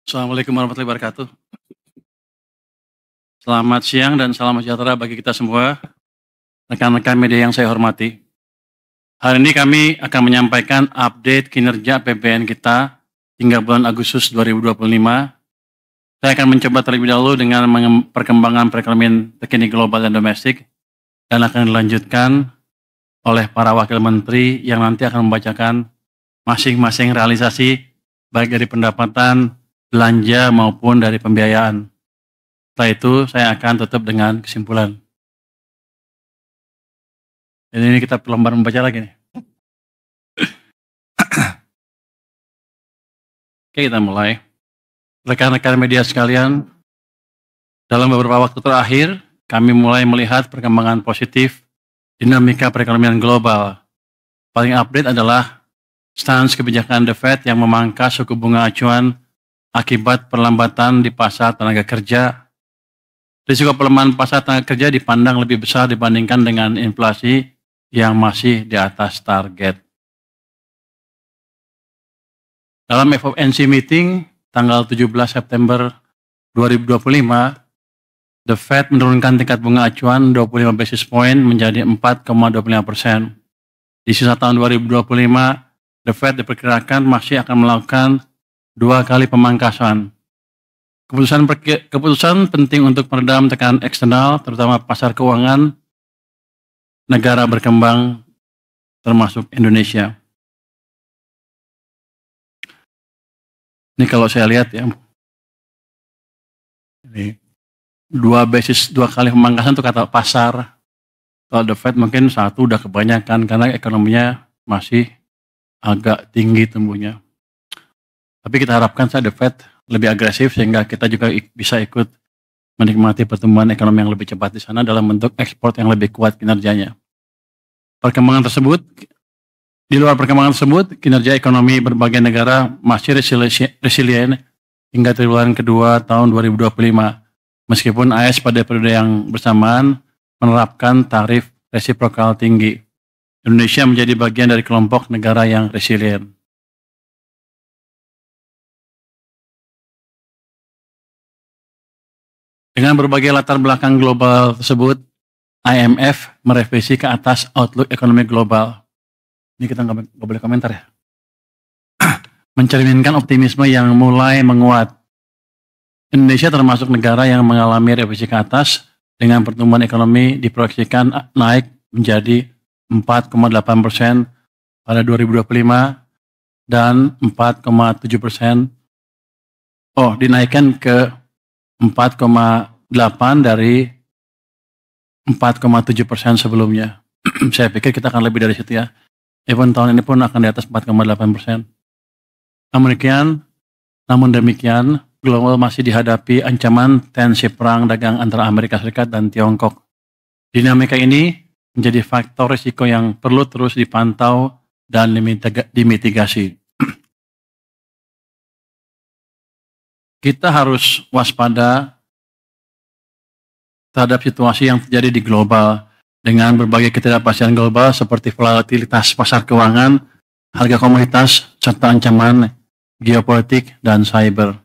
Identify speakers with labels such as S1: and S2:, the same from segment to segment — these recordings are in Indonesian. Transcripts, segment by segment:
S1: Assalamualaikum warahmatullahi wabarakatuh. Selamat siang dan salam sejahtera bagi kita semua, rekan-rekan media yang saya hormati. Hari ini kami akan menyampaikan update kinerja APBN kita hingga bulan Agustus 2025. Saya akan mencoba terlebih dahulu dengan perkembangan perekonomian terkini global dan domestik, dan akan dilanjutkan oleh para wakil menteri yang nanti akan membacakan masing-masing realisasi baik dari pendapatan, belanja maupun dari pembiayaan. Setelah itu saya akan tutup dengan kesimpulan. Jadi ini kita perlombaan membaca lagi nih. Oke, kita mulai. Rekan-rekan media sekalian, dalam beberapa waktu terakhir kami mulai melihat perkembangan positif dinamika perekonomian global. Paling update adalah stance kebijakan The Fed yang memangkas suku bunga acuan akibat perlambatan di pasar tenaga kerja. Risiko pelemahan pasar tenaga kerja dipandang lebih besar dibandingkan dengan inflasi yang masih di atas target. Dalam FOMC meeting tanggal 17 September 2025, The Fed menurunkan tingkat bunga acuan 25 basis point menjadi 4,25%. Di sisa tahun 2025, The Fed diperkirakan masih akan melakukan 2 kali pemangkasan. Keputusan penting untuk meredam tekanan eksternal, terutama pasar keuangan negara berkembang termasuk Indonesia. Ini kalau saya lihat ya, ini 2 kali pemangkasan itu kata pasar. Kalau The Fed mungkin 1 udah kebanyakan karena ekonominya masih agak tinggi tumbuhnya. Tapi kita harapkan The Fed lebih agresif sehingga kita juga bisa ikut menikmati pertumbuhan ekonomi yang lebih cepat di sana dalam bentuk ekspor yang lebih kuat kinerjanya. Di luar perkembangan tersebut, kinerja ekonomi berbagai negara masih resilient hingga triwulan kedua tahun 2025. Meskipun AS pada periode yang bersamaan menerapkan tarif resiprokal tinggi. Indonesia menjadi bagian dari kelompok negara yang resilient. Dengan berbagai latar belakang global tersebut, IMF merevisi ke atas outlook ekonomi global. Ini kita nggak boleh komentar ya. Mencerminkan optimisme yang mulai menguat. Indonesia termasuk negara yang mengalami revisi ke atas dengan pertumbuhan ekonomi diproyeksikan naik menjadi 4,8% pada 2025 dan 4,7%. Dinaikkan ke 4,8 dari 4,7% sebelumnya. Saya pikir kita akan lebih dari situ ya. Even tahun ini pun akan di atas 4,8%. Namun demikian, global masih dihadapi ancaman tensi perang dagang antara Amerika Serikat dan Tiongkok. Dinamika ini menjadi faktor risiko yang perlu terus dipantau dan dimitigasi. Kita harus waspada terhadap situasi yang terjadi di global dengan berbagai ketidakpastian global seperti volatilitas pasar keuangan, harga komoditas, serta ancaman geopolitik dan cyber.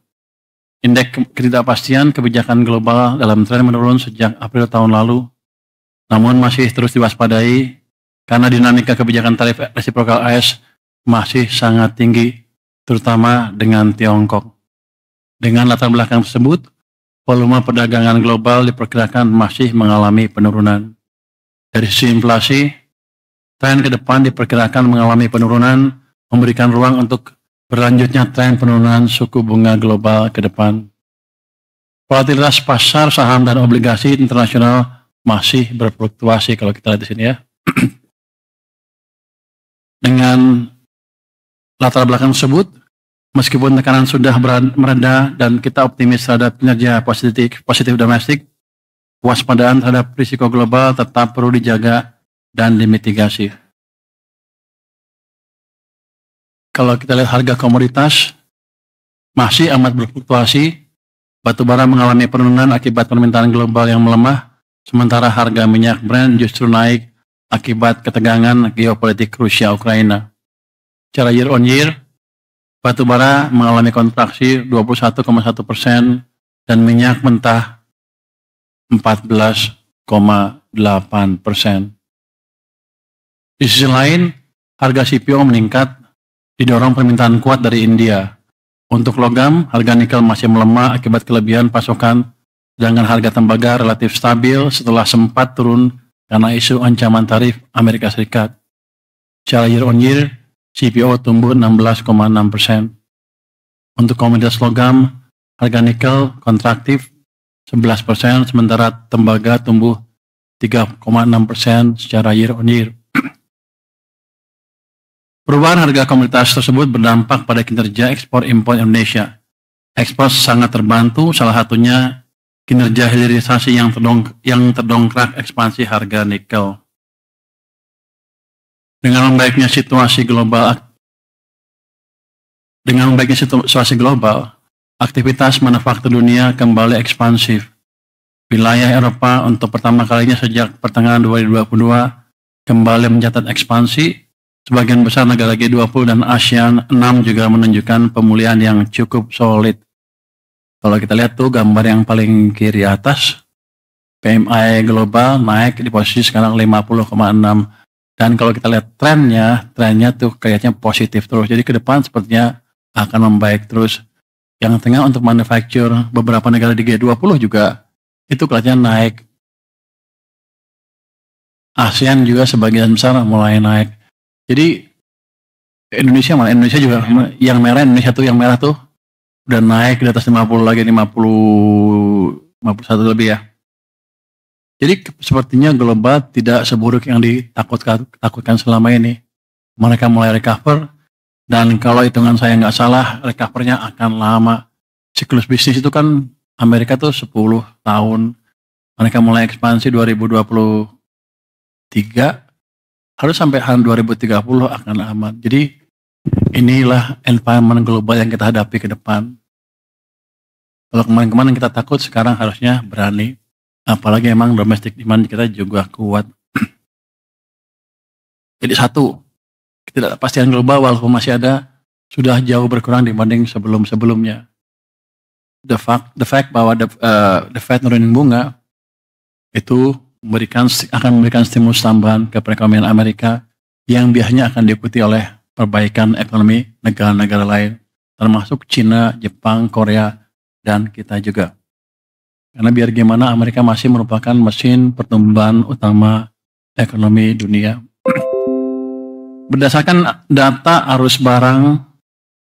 S1: Indeks ketidakpastian kebijakan global dalam tren menurun sejak April tahun lalu, namun masih terus diwaspadai karena dinamika kebijakan tarif resiprokal AS masih sangat tinggi, terutama dengan Tiongkok. Dengan latar belakang tersebut, volume perdagangan global diperkirakan masih mengalami penurunan. Dari sisi inflasi, tren ke depan diperkirakan mengalami penurunan, memberikan ruang untuk berlanjutnya tren penurunan suku bunga global ke depan. Volatilitas pasar saham dan obligasi internasional masih berfluktuasi kalau kita lihat di sini ya. Dengan latar belakang tersebut, meskipun tekanan sudah mereda dan kita optimis terhadap kinerja positif domestik, waspadaan terhadap risiko global tetap perlu dijaga dan dimitigasi. Kalau kita lihat harga komoditas masih amat berfluktuasi, batubara mengalami penurunan akibat permintaan global yang melemah, sementara harga minyak Brent justru naik akibat ketegangan geopolitik Rusia-Ukraina. Secara year on year, Batu bara mengalami kontraksi 21,1% dan minyak mentah 14,8%. Di sisi lain, harga CPO meningkat didorong permintaan kuat dari India. Untuk logam, harga nikel masih melemah akibat kelebihan pasokan, sedangkan harga tembaga relatif stabil setelah sempat turun karena isu ancaman tarif Amerika Serikat. Secara year on year, CPO tumbuh 16,6%. Untuk komoditas logam, harga nikel kontraktif 11%, sementara tembaga tumbuh 3,6% secara year on year. Perubahan harga komoditas tersebut berdampak pada kinerja ekspor impor Indonesia. Ekspor sangat terbantu, salah satunya kinerja hilirisasi yang terdongkrak ekspansi harga nikel. Dengan membaiknya situasi global, aktivitas manufaktur dunia kembali ekspansif. Wilayah Eropa untuk pertama kalinya sejak pertengahan 2022 kembali mencatat ekspansi. Sebagian besar negara G20 dan ASEAN 6 juga menunjukkan pemulihan yang cukup solid. Kalau kita lihat tuh gambar yang paling kiri atas, PMI global naik di posisi sekarang 50,6. Dan kalau kita lihat trennya tuh kayaknya positif terus. Jadi ke depan sepertinya akan membaik terus. Yang tengah untuk manufacture beberapa negara di G20 juga itu kelihatannya naik. ASEAN juga sebagian besar mulai naik. Jadi Indonesia juga yang merah, Indonesia tuh yang merah tuh udah naik di atas 50 lagi, 51 lebih ya. Jadi sepertinya global tidak seburuk yang ditakutkan selama ini. Mereka mulai recover, dan kalau hitungan saya nggak salah, recovernya akan lama. Siklus bisnis itu kan Amerika tuh 10 tahun. Mereka mulai ekspansi 2023, harus sampai tahun 2030 akan aman. Jadi inilah environment global yang kita hadapi ke depan. Kalau kemarin-kemarin kita takut, sekarang harusnya berani. Apalagi emang domestic demand kita juga kuat. Jadi satu, ketidakpastian global walaupun masih ada, sudah jauh berkurang dibanding sebelum-sebelumnya. The fact bahwa the Fed nurunin bunga itu akan memberikan stimulus tambahan ke perekonomian Amerika yang biasanya akan diikuti oleh perbaikan ekonomi negara-negara lain, termasuk Cina, Jepang, Korea, dan kita juga. Karena biar gimana Amerika masih merupakan mesin pertumbuhan utama ekonomi dunia. Berdasarkan data arus barang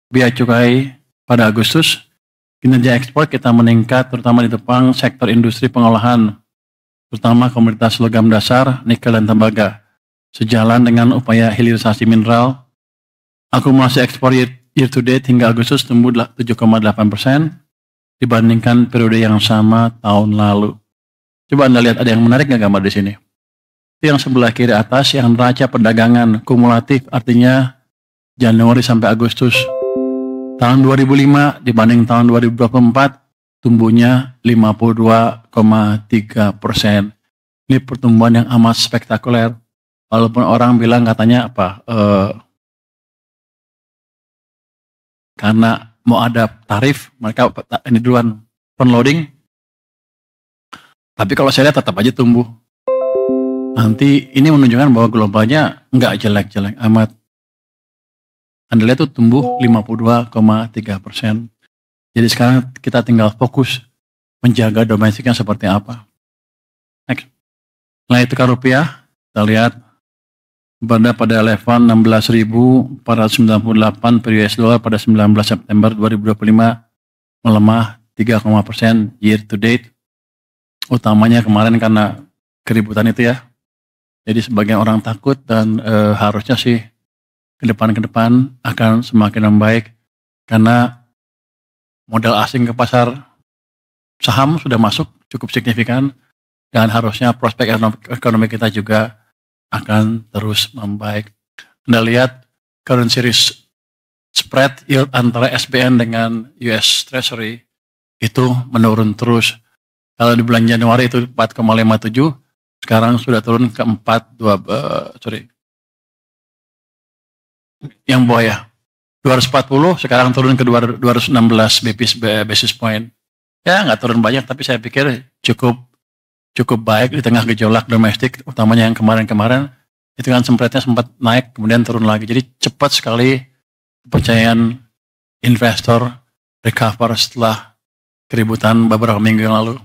S1: bea cukai pada Agustus, kinerja ekspor kita meningkat terutama di depan sektor industri pengolahan, terutama komoditas logam dasar, nikel dan tembaga. Sejalan dengan upaya hilirisasi mineral, akumulasi ekspor year to date hingga Agustus tumbuh 7,8% dibandingkan periode yang sama tahun lalu. Coba Anda lihat, ada yang menarik nggak gambar di sini? Itu yang sebelah kiri atas, yang neraca perdagangan kumulatif, artinya Januari sampai Agustus. Tahun 2005 dibanding tahun 2024, tumbuhnya 52,3%. Ini pertumbuhan yang amat spektakuler. Walaupun orang bilang katanya karena mau ada tarif, mereka ini duluan front-loading. Tapi kalau saya lihat tetap aja tumbuh. Nanti ini menunjukkan bahwa globalnya nggak jelek-jelek amat. Anda lihat tuh tumbuh 52,3%. Jadi sekarang kita tinggal fokus menjaga domestiknya seperti apa. Next. Nilai tukar rupiah, kita lihat berada pada level 16.498 per US dollar pada 19 September 2025, melemah 3,% year to date. Utamanya kemarin karena keributan itu ya. Jadi sebagian orang takut, dan harusnya sih ke depan akan semakin membaik karena modal asing ke pasar saham sudah masuk cukup signifikan, dan harusnya prospek ekonomi kita juga akan terus membaik. Anda lihat currency risk spread yield antara SBN dengan US Treasury itu menurun terus. Kalau di bulan Januari itu 4,57, sekarang sudah turun ke 4,2, yang bawah ya, 240, sekarang turun ke 216 basis point. Ya nggak turun banyak, tapi saya pikir cukup baik di tengah gejolak domestik, utamanya yang kemarin-kemarin. Itu kan spreadnya sempat naik, kemudian turun lagi. Jadi cepat sekali kepercayaan investor recover setelah keributan beberapa minggu yang lalu.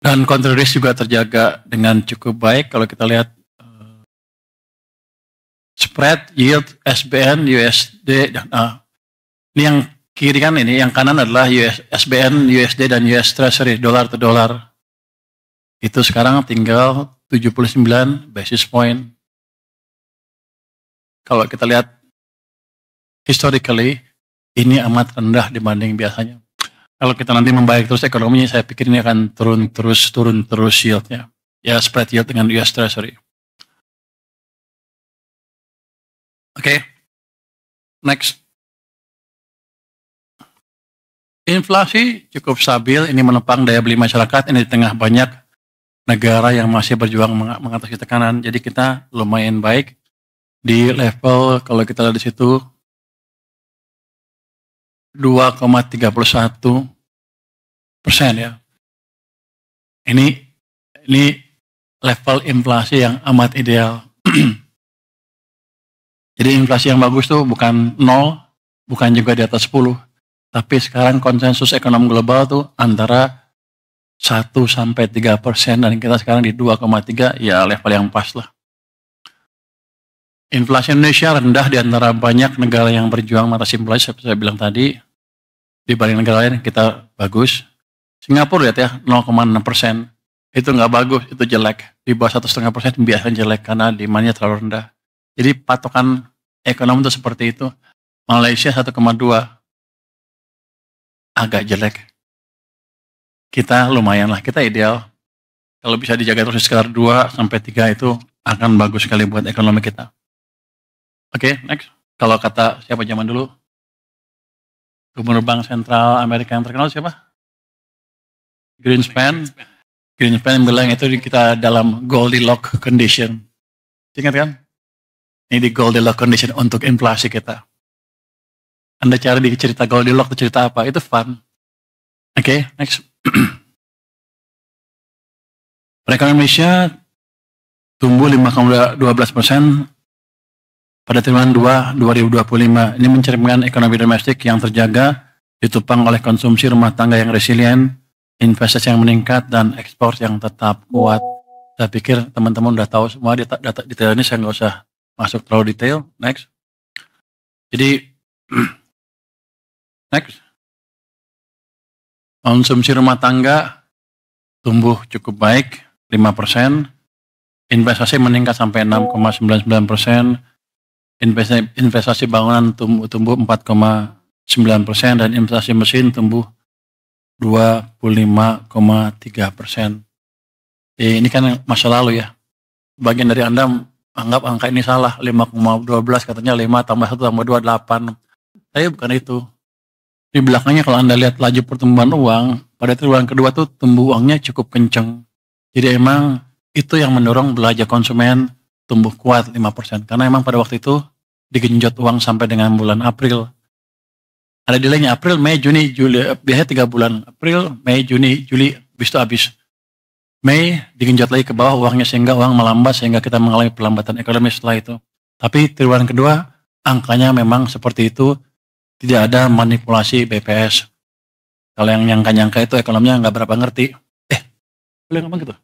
S1: Dan counter risk juga terjaga dengan cukup baik. Kalau kita lihat spread, yield, SBN, USD, ini yang kiri kan ini, yang kanan adalah SBN, USD, dan US Treasury, dolar ke dolar. Itu sekarang tinggal 79 basis point. Kalau kita lihat historically, ini amat rendah dibanding biasanya. Kalau kita nanti membaik terus ekonominya, saya pikir ini akan turun terus yieldnya. Ya, spread yield dengan US Treasury. Oke. Next. Inflasi cukup stabil, ini menopang daya beli masyarakat, ini di tengah banyak negara yang masih berjuang mengatasi tekanan. Jadi kita lumayan baik di level, kalau kita lihat di situ, 2,31% ya. Ini level inflasi yang amat ideal. Jadi inflasi yang bagus tuh bukan 0, bukan juga di atas 10. Tapi sekarang konsensus ekonomi global tuh antara 1-3%, dan kita sekarang di 2,3, ya level yang pas lah. Inflasi Indonesia rendah di antara banyak negara yang berjuang mengatasi inflasi, seperti saya bilang tadi. Dibanding negara lain kita bagus. Singapura lihat ya, 0,6%. Itu nggak bagus, itu jelek. Di bawah 1,5% biasanya jelek karena demandnya terlalu rendah. Jadi patokan ekonomi itu seperti itu. Malaysia 1,2, agak jelek. Kita lumayan lah, kita ideal. Kalau bisa dijaga terus sekitar 2-3 itu akan bagus sekali buat ekonomi kita. Oke, next. Kalau kata siapa zaman dulu? Gubernur Bank Sentral Amerika yang terkenal siapa? Greenspan. Greenspan bilang itu kita dalam Goldilocks condition. Ingat kan? Ini di Goldilocks condition untuk inflasi kita. Anda cari di cerita Goldilocks itu cerita apa? Itu fun. Oke, next. Perekonomian Indonesia tumbuh 5,12% pada triwulan 2 2025. Ini mencerminkan ekonomi domestik yang terjaga, ditopang oleh konsumsi rumah tangga yang resilient, investasi yang meningkat, dan ekspor yang tetap kuat. Saya pikir teman-teman udah tahu semua data detail ini, saya nggak usah masuk terlalu detail. Next. Jadi, next. Konsumsi rumah tangga tumbuh cukup baik, 5%. Investasi meningkat sampai 6,99%. Investasi bangunan tumbuh 4,9%, dan investasi mesin tumbuh 25,3%. Ini kan masa lalu ya. Bagian dari Anda anggap angka ini salah, 5,12 katanya 5 tambah 1 tambah 2, 8. Tapi bukan itu. Di belakangnya kalau Anda lihat laju pertumbuhan uang, pada triwulan kedua tuh tumbuh uangnya cukup kenceng. Jadi emang itu yang mendorong belanja konsumen tumbuh kuat 5%. Karena emang pada waktu itu digenjot uang sampai dengan bulan April. Ada delaynya April, Mei, Juni, Juli. Biasanya 3 bulan. April, Mei, Juni, Juli, habis. Mei digenjot lagi ke bawah uangnya sehingga uang melambat, sehingga kita mengalami pelambatan ekonomi setelah itu. Tapi triwulan kedua angkanya memang seperti itu, tidak ada manipulasi BPS. Kalau yang nyangka-nyangka itu ekonominya nggak berapa ngerti. Boleh ngomong gitu?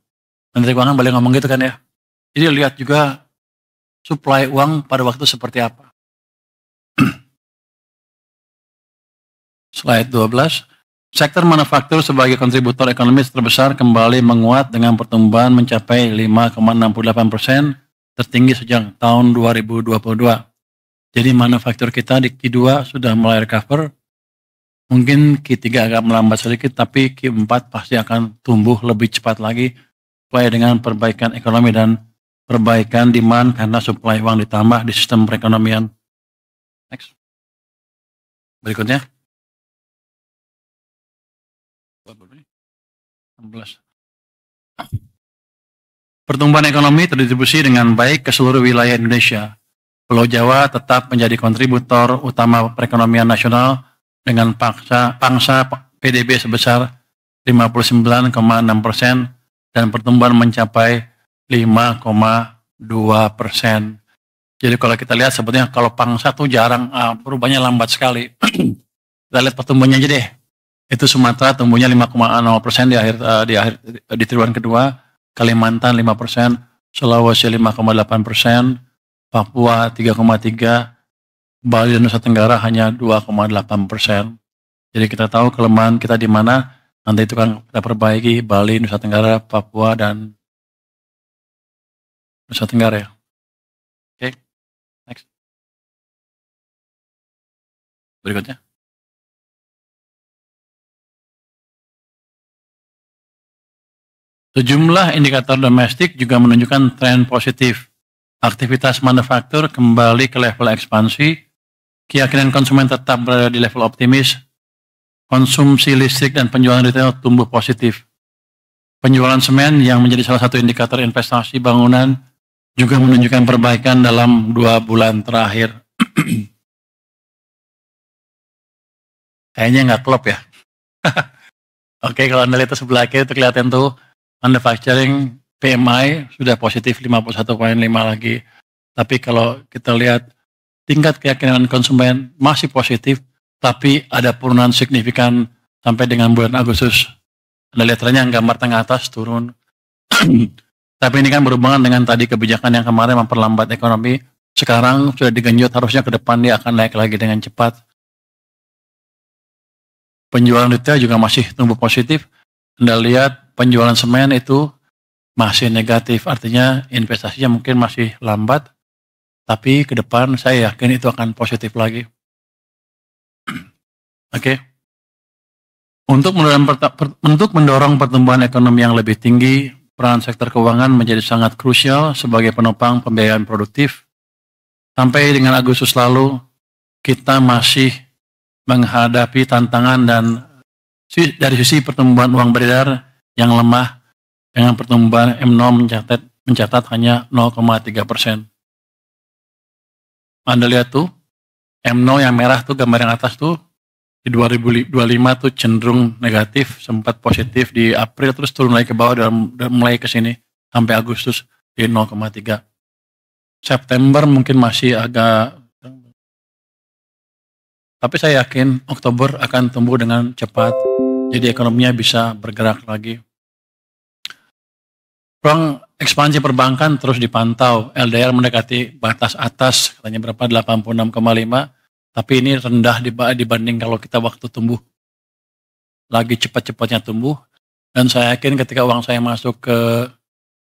S1: Menteri Keuangan boleh ngomong gitu kan ya? Jadi lihat juga supply uang pada waktu seperti apa. Slide 12. Sektor manufaktur sebagai kontributor ekonomi terbesar kembali menguat dengan pertumbuhan mencapai 5,68%, tertinggi sejak tahun 2022. Jadi manufaktur kita di Q2 sudah mulai recover. Mungkin Q3 agak melambat sedikit, tapi Q4 pasti akan tumbuh lebih cepat lagi sesuai dengan perbaikan ekonomi dan perbaikan demand karena supply uang ditambah di sistem perekonomian. Next. Berikutnya. 16. Pertumbuhan ekonomi terdistribusi dengan baik ke seluruh wilayah Indonesia. Pulau Jawa tetap menjadi kontributor utama perekonomian nasional dengan pangsa PDB sebesar 59,6% dan pertumbuhan mencapai 5,2%. Jadi kalau kita lihat sebetulnya kalau pangsa tuh jarang, perubahannya lambat sekali. Kita lihat pertumbuhannya aja deh. Itu Sumatera tumbuhnya 5,0% di triwulan kedua, Kalimantan 5%, Sulawesi 5,8%, Papua 3,3%, Bali dan Nusa Tenggara hanya 2,8%. Jadi kita tahu kelemahan kita di mana, nanti itu kan kita perbaiki Bali, Nusa Tenggara, Papua, dan Nusa Tenggara ya. Oke, next. Berikutnya. Sejumlah indikator domestik juga menunjukkan tren positif. Aktivitas manufaktur kembali ke level ekspansi, keyakinan konsumen tetap berada di level optimis, konsumsi listrik dan penjualan retail tumbuh positif. Penjualan semen yang menjadi salah satu indikator investasi bangunan juga menunjukkan perbaikan dalam 2 bulan terakhir. Kayaknya nggak klop ya. Oke, kalau Anda lihat sebelah kiri itu kelihatan tuh manufacturing PMI sudah positif 51,5 lagi. Tapi kalau kita lihat tingkat keyakinan konsumen masih positif, tapi ada penurunan signifikan sampai dengan bulan Agustus. Anda lihat trennya gambar tengah atas turun. Tapi ini kan berhubungan dengan tadi kebijakan yang kemarin memperlambat ekonomi. Sekarang sudah digenjot, harusnya ke depan dia akan naik lagi dengan cepat. Penjualan retail juga masih tumbuh positif. Anda lihat penjualan semen itu masih negatif, artinya investasinya mungkin masih lambat, tapi ke depan saya yakin itu akan positif lagi. Oke. Untuk mendorong pertumbuhan ekonomi yang lebih tinggi, peran sektor keuangan menjadi sangat krusial sebagai penopang pembiayaan produktif. Sampai dengan Agustus lalu, kita masih menghadapi tantangan dan dari sisi pertumbuhan uang beredar yang lemah, dengan pertumbuhan M0 mencatat hanya 0,3%. Anda lihat tuh, M0 yang merah tuh gambar yang atas tuh di 2025 tuh cenderung negatif, sempat positif di April terus turun lagi ke bawah dan mulai ke sini sampai Agustus di 0,3. September mungkin masih agak, tapi saya yakin Oktober akan tumbuh dengan cepat, jadi ekonominya bisa bergerak lagi. Ruang ekspansi perbankan terus dipantau, LDR mendekati batas atas, katanya berapa, 86,5, tapi ini rendah dibanding kalau kita waktu tumbuh. Lagi cepat-cepatnya tumbuh, dan saya yakin ketika uang saya masuk ke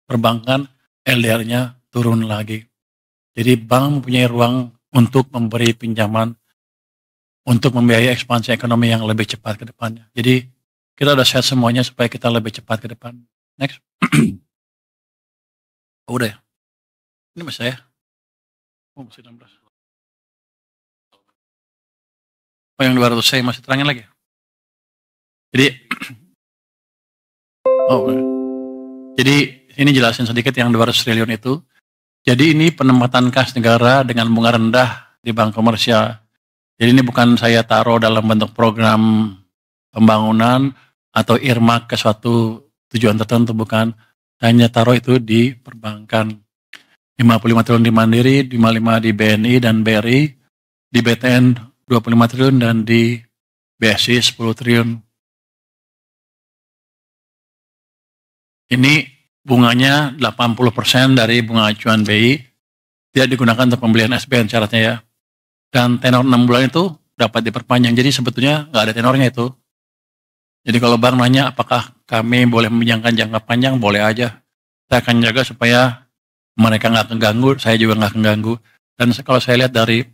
S1: perbankan, LDR-nya turun lagi. Jadi bank mempunyai ruang untuk memberi pinjaman, untuk membiayai ekspansi ekonomi yang lebih cepat ke depannya. Jadi kita udah set semuanya supaya kita lebih cepat ke depan. Next. Oh, udah ya? Ini masih saya? Oh, masih 16. Oh, yang 200 saya masih terangin lagi. Jadi, jadi ini jelasin sedikit yang 200 triliun itu. Jadi ini penempatan kas negara dengan bunga rendah di bank komersial. Jadi ini bukan saya taruh dalam bentuk program pembangunan atau earmark ke suatu tujuan tertentu, bukan. Hanya taruh itu di perbankan. 55 triliun di Mandiri, 55 di BNI dan BRI, di BTN 25 triliun dan di BSI 10 triliun. Ini bunganya 80% dari bunga acuan BI, tidak digunakan untuk pembelian SBN syaratnya ya. Dan tenor 6 bulan itu dapat diperpanjang, jadi sebetulnya nggak ada tenornya itu. Jadi kalau bank nanya apakah kami boleh meminjamkan jangka panjang, boleh aja. Saya akan jaga supaya mereka nggak keganggu, saya juga nggak keganggu. Dan kalau saya lihat dari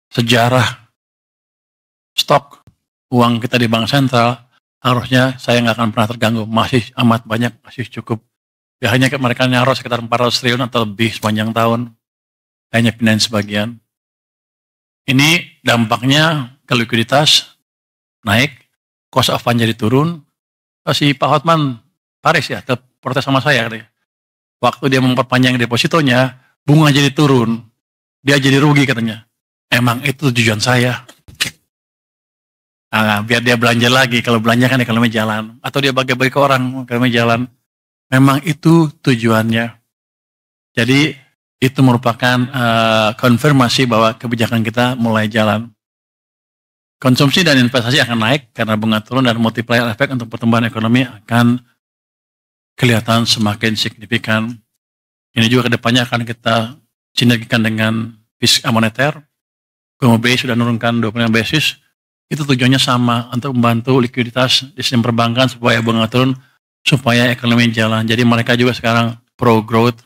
S1: sejarah stok uang kita di bank sentral, harusnya saya nggak akan pernah terganggu, masih amat banyak, masih cukup. Ya hanya mereka nyaruh sekitar 400 triliun atau lebih sepanjang tahun, hanya pindahin sebagian. Ini dampaknya ke likuiditas naik, cost of fund jadi turun. Si Pak Hotman Paris ya, protes sama saya katanya. Waktu dia memperpanjang depositonya, bunga jadi turun. dia jadi rugi katanya. Emang itu tujuan saya. Nah, biar dia belanja lagi, kalau belanja kan ekonomi jalan. Atau dia bagi-bagi ke orang, ekonomi jalan. Memang itu tujuannya. Jadi itu merupakan konfirmasi bahwa kebijakan kita mulai jalan. Konsumsi dan investasi akan naik karena bunga turun dan multiplier effect untuk pertumbuhan ekonomi akan kelihatan semakin signifikan. Ini juga kedepannya akan kita sinergikan dengan fiskal moneter. BI sudah menurunkan 25 basis. Itu tujuannya sama, untuk membantu likuiditas di sistem perbankan supaya bunga turun, supaya ekonomi jalan. Jadi mereka juga sekarang pro growth.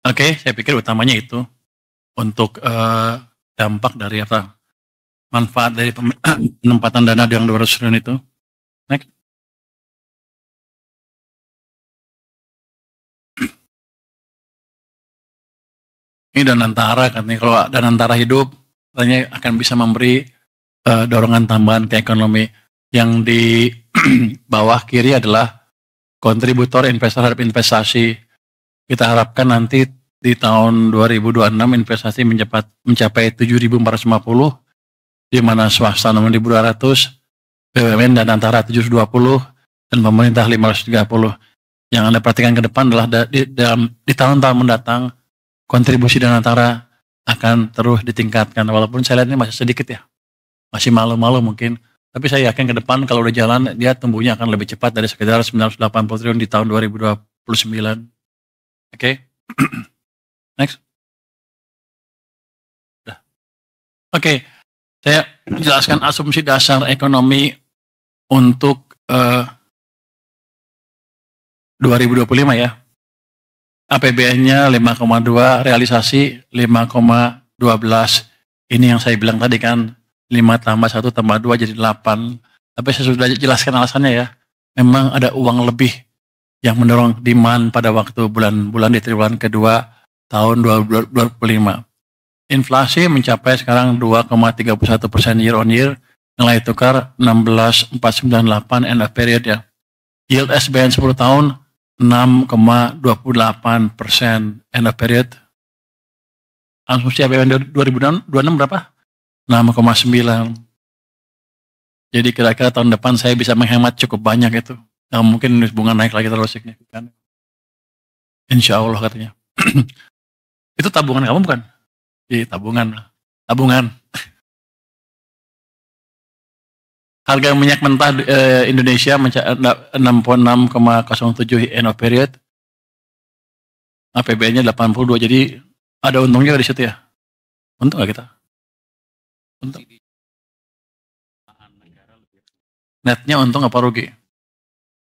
S1: Oke, saya pikir utamanya itu untuk dampak dari apa? Manfaat dari penempatan dana yang 200 triliun itu. Next. Ini Danantara katanya, kalau Danantara hidup katanya akan bisa memberi dorongan tambahan ke ekonomi. Yang di bawah kiri adalah kontributor investor terhadap investasi. Kita harapkan nanti di tahun 2026 investasi mencapai 7.450, di mana swasta 6.200, BUMN dan antara 720, dan pemerintah 530. Yang Anda perhatikan ke depan adalah di tahun-tahun mendatang kontribusi dan antara akan terus ditingkatkan. Walaupun saya lihat ini masih sedikit ya, masih malu-malu mungkin. Tapi saya yakin ke depan kalau udah jalan dia tumbuhnya akan lebih cepat dari sekitar 980 triliun di tahun 2029. Oke. Next. Oke. Saya jelaskan asumsi dasar ekonomi untuk 2025 ya. APBN-nya 5,2, realisasi 5,12. Ini yang saya bilang tadi kan, 5 tambah 1 tambah 2 jadi 8. Tapi saya sudah jelaskan alasannya ya. Memang ada uang lebih yang mendorong demand pada waktu bulan-bulan di triwulan kedua tahun 2025. Inflasi mencapai sekarang 2,31% year on year, nilai tukar 16,498 end of period ya. Yield SBN 10 tahun 6,28% end of period. Asumsi APBN 2026 berapa? 6,9. Jadi kira-kira tahun depan saya bisa menghemat cukup banyak itu. Nah, mungkin bunga naik lagi terlalu signifikan. Insya Allah katanya. Itu tabungan kamu bukan? Iya, tabungan. Harga minyak mentah Indonesia 66,07 end of period. APBN-nya 82, jadi ada untungnya di situ ya. Untung nggak kita? Untung. Netnya untung apa rugi?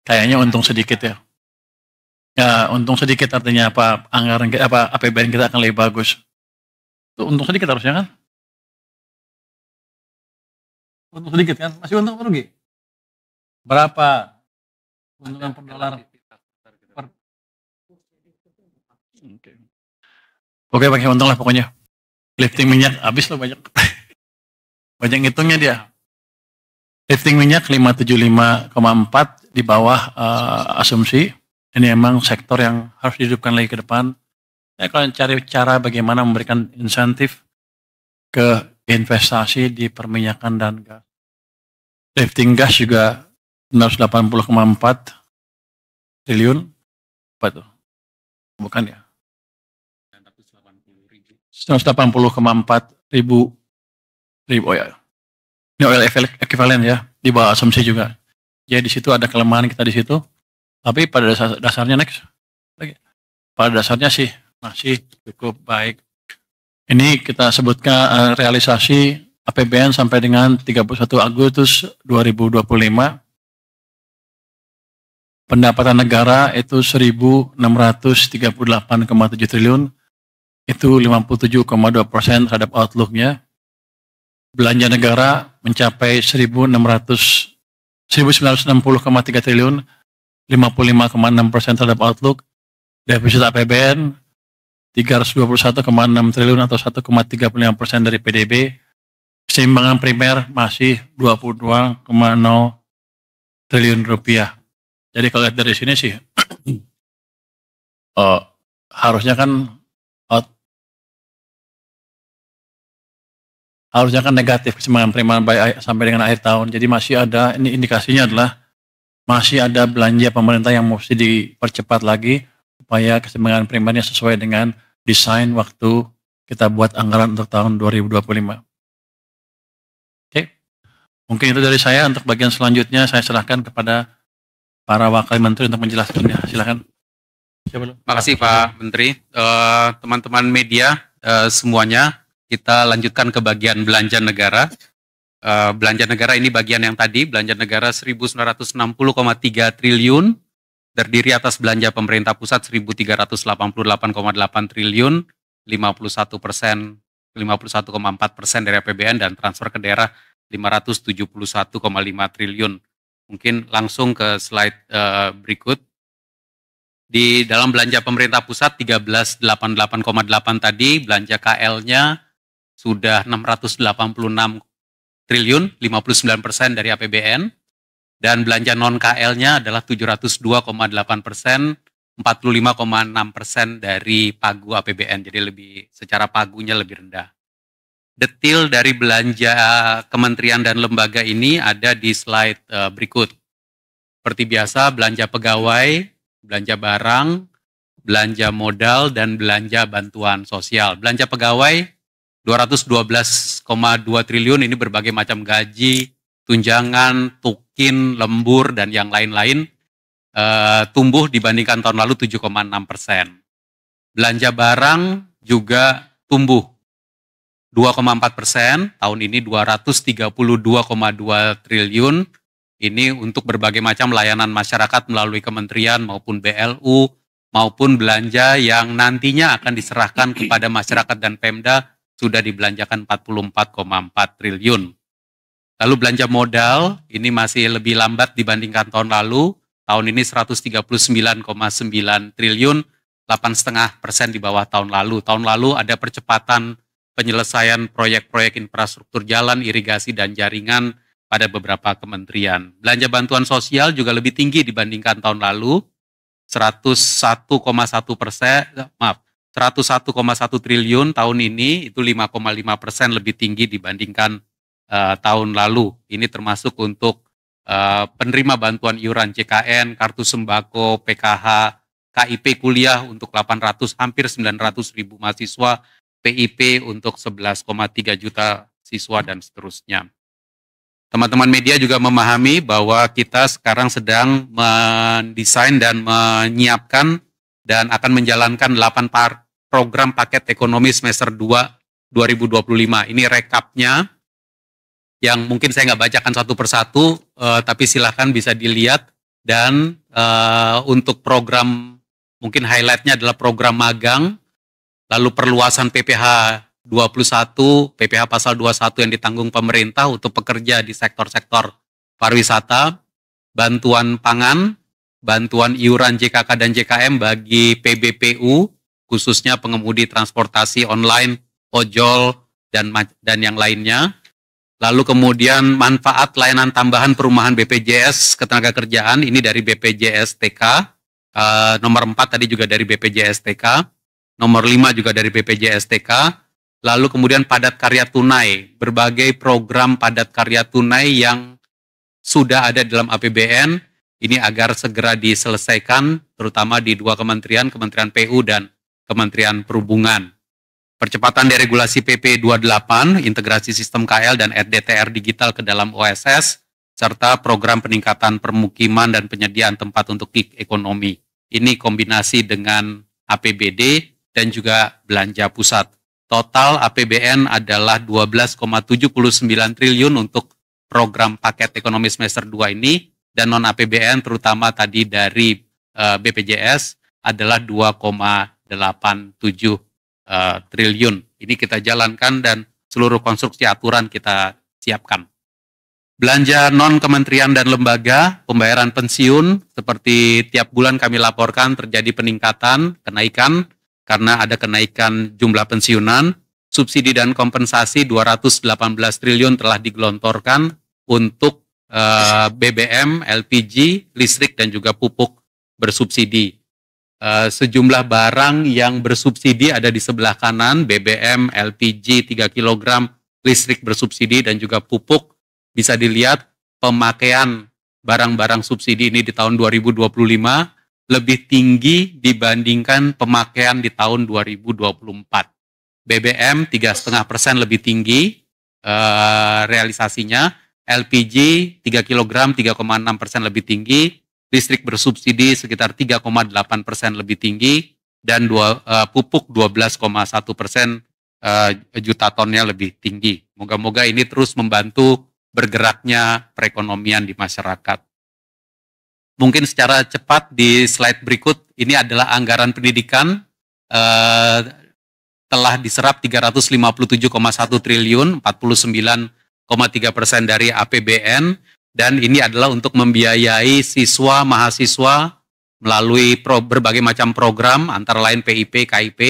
S1: Kayaknya untung sedikit ya. Ya, untung sedikit artinya apa? Anggaran kita, apa APBN kita akan lebih bagus. Itu untung sedikit harusnya kan? Untung sedikit kan? Masih untung apa rugi? Berapa? Untungan per dolar. Oke, pakai untung lah pokoknya. Lifting minyak habis loh banyak. Banyak ngitungnya dia. Lifting minyak 575,4 di bawah asumsi. Ini emang sektor yang harus dihidupkan lagi ke depan. Saya akan cari cara bagaimana memberikan insentif ke investasi di perminyakan dan gas. Lifting gas juga 680,4 triliun. Apa itu? Bukan ya? 180,4 ribu oh ya. Ini oil equivalent ya, di bawah asumsi juga. Jadi di situ ada kelemahan kita di situ. Tapi pada dasarnya next. Pada dasarnya sih masih cukup baik. Ini kita sebutkan realisasi APBN sampai dengan 31 Agustus 2025. Pendapatan negara itu 1.638,7 triliun. Itu 57,2% terhadap outlook-nya. Belanja negara mencapai 1.960,3 triliun, 55,6% terhadap outlook. Defisit APBN 321,6 triliun atau 1,35% dari PDB. Keseimbangan primer masih 22,0 triliun rupiah. Jadi kalau lihat dari sini sih harusnya kan out- harusnya kan negatif keseimbangan penerimaan sampai dengan akhir tahun. Jadi masih ada, ini indikasinya adalah masih ada belanja pemerintah yang mesti dipercepat lagi supaya keseimbangan penerimaannya sesuai dengan desain waktu kita buat anggaran untuk tahun 2025. Oke, mungkin itu dari saya. Untuk bagian selanjutnya saya serahkan kepada para wakil menteri untuk menjelaskannya. Silakan.
S2: Terima kasih Pak Menteri. Teman-teman media semuanya, kita lanjutkan ke bagian belanja negara. Belanja negara ini bagian yang tadi, belanja negara 1.960,3 triliun, terdiri atas belanja pemerintah pusat 1.388,8 triliun, 51%, 51,4% dari APBN, dan transfer ke daerah 571,5 triliun. Mungkin langsung ke slide berikut. Di dalam belanja pemerintah pusat 1388,8 tadi, belanja KL-nya sudah 686 triliun, 59% dari APBN, dan belanja non-KL-nya adalah 702,8%, 45,6% dari pagu APBN, jadi secara pagunya lebih rendah. Detail dari belanja kementerian dan lembaga ini ada di slide berikut. Seperti biasa, belanja pegawai, belanja barang, belanja modal, dan belanja bantuan sosial. Belanja pegawai 212,2 triliun, ini berbagai macam gaji, tunjangan, tukin, lembur, dan yang lain-lain, tumbuh dibandingkan tahun lalu 7,6%. Belanja barang juga tumbuh 2,4%, tahun ini 232,2 triliun, ini untuk berbagai macam layanan masyarakat melalui kementerian maupun BLU, maupun belanja yang nantinya akan diserahkan kepada masyarakat dan Pemda sudah dibelanjakan 44,4 triliun. Lalu belanja modal, ini masih lebih lambat dibandingkan tahun lalu, tahun ini 139,9 triliun, 8,5% di bawah tahun lalu. Tahun lalu ada percepatan penyelesaian proyek-proyek infrastruktur jalan, irigasi, dan jaringan pada beberapa kementerian. Belanja bantuan sosial juga lebih tinggi dibandingkan tahun lalu, 101,1 triliun tahun ini, itu 5,5% lebih tinggi dibandingkan tahun lalu. Ini termasuk untuk penerima bantuan iuran JKN, kartu sembako, PKH, KIP kuliah untuk hampir 900 ribu mahasiswa, PIP untuk 11,3 juta siswa, dan seterusnya. Teman-teman media juga memahami bahwa kita sekarang sedang mendesain dan menyiapkan dan akan menjalankan 8 program paket ekonomi semester 2 2025. Ini rekapnya yang mungkin saya nggak bacakan satu persatu, tapi silahkan bisa dilihat. Dan untuk program, mungkin highlightnya adalah program magang, lalu perluasan PPH 21, PPH pasal 21 yang ditanggung pemerintah untuk pekerja di sektor-sektor pariwisata, bantuan pangan, bantuan iuran JKK dan JKM bagi PBPU, khususnya pengemudi transportasi online, ojol, dan yang lainnya. Lalu kemudian manfaat layanan tambahan perumahan BPJS Ketenagakerjaan, ini dari BPJS TK, nomor 4 tadi juga dari BPJS TK, nomor 5 juga dari BPJS TK. Lalu kemudian padat karya tunai, berbagai program padat karya tunai yang sudah ada dalam APBN, ini agar segera diselesaikan, terutama di 2 kementerian, Kementerian PU dan Kementerian Perhubungan. Percepatan deregulasi PP 28, integrasi sistem KL dan RDTR digital ke dalam OSS, serta program peningkatan permukiman dan penyediaan tempat untuk gig ekonomi. Ini kombinasi dengan APBD dan juga belanja pusat. Total APBN adalah 12,79 triliun untuk program paket ekonomi semester 2 ini, dan non-APBN terutama tadi dari BPJS adalah 2,87 triliun. Ini kita jalankan dan seluruh konstruksi aturan kita siapkan. Belanja non-kementerian dan lembaga, pembayaran pensiun, seperti tiap bulan kami laporkan terjadi peningkatan, kenaikan, karena ada kenaikan jumlah pensiunan. Subsidi dan kompensasi 218 triliun telah digelontorkan untuk BBM, LPG, listrik, dan juga pupuk bersubsidi. sejumlah barang yang bersubsidi ada di sebelah kanan, BBM, LPG 3 kg, listrik bersubsidi dan juga pupuk. Bisa dilihat pemakaian barang-barang subsidi ini di tahun 2025 lebih tinggi dibandingkan pemakaian di tahun 2024. BBM 3,5% lebih tinggi realisasinya, LPG 3 kg 3,6% lebih tinggi, listrik bersubsidi sekitar 3,8% lebih tinggi, dan pupuk 12,1% juta tonnya lebih tinggi. Moga-moga ini terus membantu bergeraknya perekonomian di masyarakat. Mungkin secara cepat di slide berikut, ini adalah anggaran pendidikan telah diserap 357,1 triliun, 49,3% dari APBN, dan ini adalah untuk membiayai siswa, mahasiswa melalui berbagai macam program, antara lain PIP, KIP,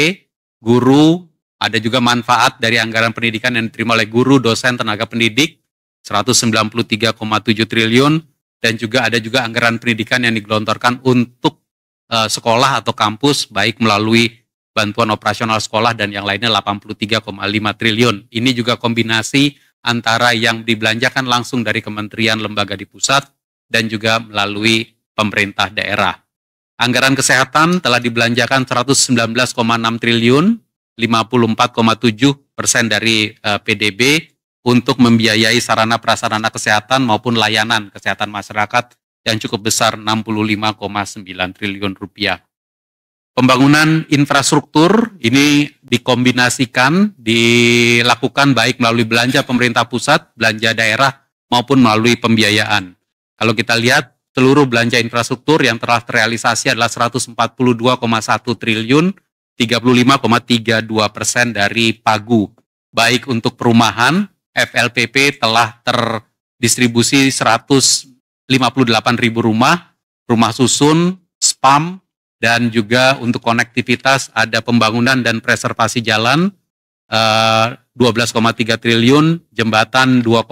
S2: guru, ada juga manfaat dari anggaran pendidikan yang diterima oleh guru, dosen, tenaga pendidik, 193,7 triliun, dan juga ada juga anggaran pendidikan yang digelontorkan untuk sekolah atau kampus, baik melalui bantuan operasional sekolah dan yang lainnya 83,5 triliun. Ini juga kombinasi antara yang dibelanjakan langsung dari kementerian lembaga di pusat dan juga melalui pemerintah daerah. Anggaran kesehatan telah dibelanjakan 119,6 triliun, 54,7% dari PDB untuk membiayai sarana prasarana kesehatan maupun layanan kesehatan masyarakat yang cukup besar 65,9 triliun rupiah. Pembangunan infrastruktur ini dikombinasikan, dilakukan baik melalui belanja pemerintah pusat, belanja daerah, maupun melalui pembiayaan. Kalau kita lihat, seluruh belanja infrastruktur yang telah terrealisasi adalah 142,1 triliun, 35,32% dari PAGU. Baik untuk perumahan, FLPP telah terdistribusi 158.000 rumah, rumah susun, SPAM, dan juga untuk konektivitas ada pembangunan dan preservasi jalan 12,3 triliun, jembatan 2,2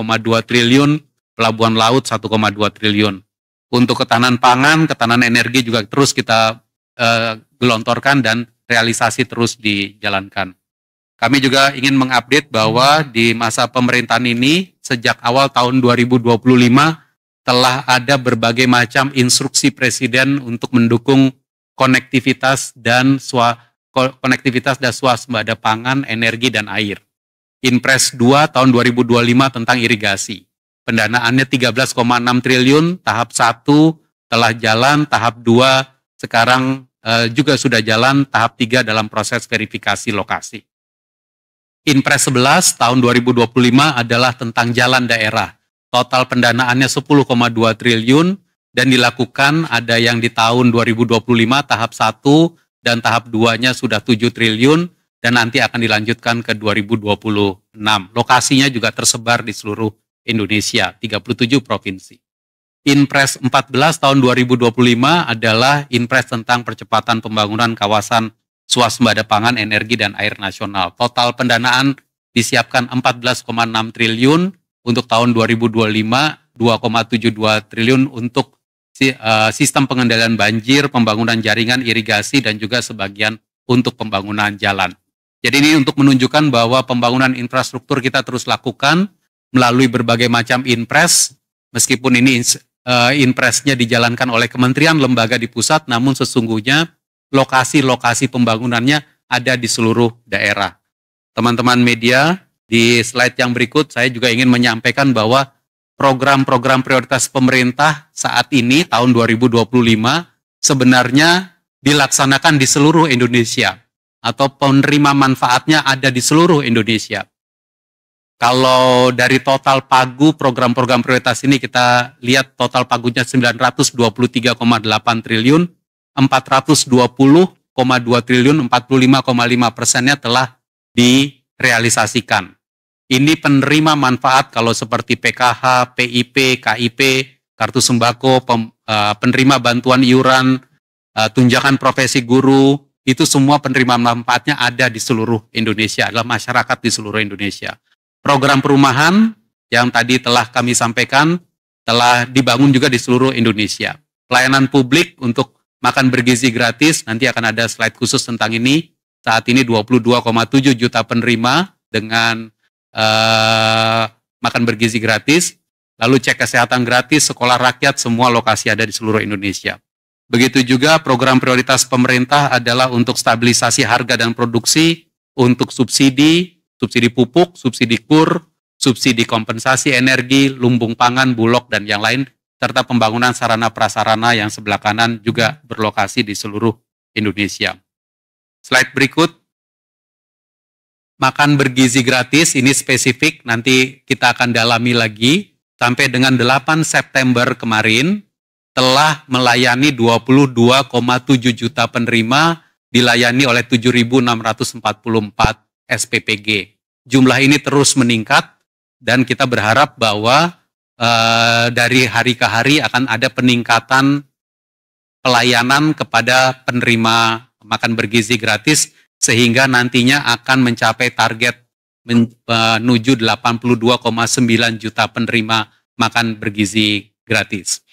S2: triliun, pelabuhan laut 1,2 triliun. Untuk ketahanan pangan, ketahanan energi juga terus kita gelontorkan dan realisasi terus dijalankan. Kami juga ingin mengupdate bahwa di masa pemerintahan ini, sejak awal tahun 2025, telah ada berbagai macam instruksi Presiden untuk mendukung konektivitas dan swasembada pangan, energi, dan air. Inpres 2 tahun 2025 tentang irigasi. Pendanaannya 13,6 triliun, tahap 1 telah jalan, tahap 2 sekarang juga sudah jalan, tahap 3 dalam proses verifikasi lokasi. Inpres 11 tahun 2025 adalah tentang jalan daerah. Total pendanaannya 10,2 triliun, dan dilakukan ada yang di tahun 2025 tahap 1 dan tahap 2-nya sudah 7 triliun dan nanti akan dilanjutkan ke 2026. Lokasinya juga tersebar di seluruh Indonesia, 37 provinsi. Inpres 14 tahun 2025 adalah Inpres tentang percepatan pembangunan kawasan swasembada pangan, energi, dan air nasional. Total pendanaan disiapkan 14,6 triliun untuk tahun 2025, 2,72 triliun untuk sistem pengendalian banjir, pembangunan jaringan irigasi, dan juga sebagian untuk pembangunan jalan. Jadi ini untuk menunjukkan bahwa pembangunan infrastruktur kita terus lakukan melalui berbagai macam inpres, meskipun ini inpresnya dijalankan oleh kementerian lembaga di pusat, namun sesungguhnya lokasi-lokasi pembangunannya ada di seluruh daerah. Teman-teman media, di slide yang berikut saya juga ingin menyampaikan bahwa program-program prioritas pemerintah saat ini tahun 2025 sebenarnya dilaksanakan di seluruh Indonesia atau penerima manfaatnya ada di seluruh Indonesia. Kalau dari total pagu program-program prioritas ini kita lihat total pagunya 923,8 triliun, 420,2 triliun, 45,5%-nya telah direalisasikan. Ini penerima manfaat kalau seperti PKH, PIP, KIP, kartu sembako, penerima bantuan iuran, tunjangan profesi guru, itu semua penerima manfaatnya ada di seluruh Indonesia, adalah masyarakat di seluruh Indonesia. Program perumahan yang tadi telah kami sampaikan telah dibangun juga di seluruh Indonesia. Pelayanan publik untuk makan bergizi gratis, nanti akan ada slide khusus tentang ini. Saat ini 22,7 juta penerima dengan makan bergizi gratis, lalu cek kesehatan gratis, sekolah rakyat, semua lokasi ada di seluruh Indonesia. Begitu juga program prioritas pemerintah adalah untuk stabilisasi harga dan produksi, untuk subsidi pupuk, subsidi kur, subsidi kompensasi energi, lumbung pangan, bulog, dan yang lain, serta pembangunan sarana prasarana yang sebelah kanan juga berlokasi di seluruh Indonesia. Slide berikut, makan bergizi gratis, ini spesifik, nanti kita akan dalami lagi. Sampai dengan 8 September kemarin, telah melayani 22,7 juta penerima, dilayani oleh 7.644 SPPG. Jumlah ini terus meningkat, dan kita berharap bahwa dari hari ke hari akan ada peningkatan pelayanan kepada penerima makan bergizi gratis, sehingga nantinya akan mencapai target menuju 82,9 juta penerima makan bergizi gratis.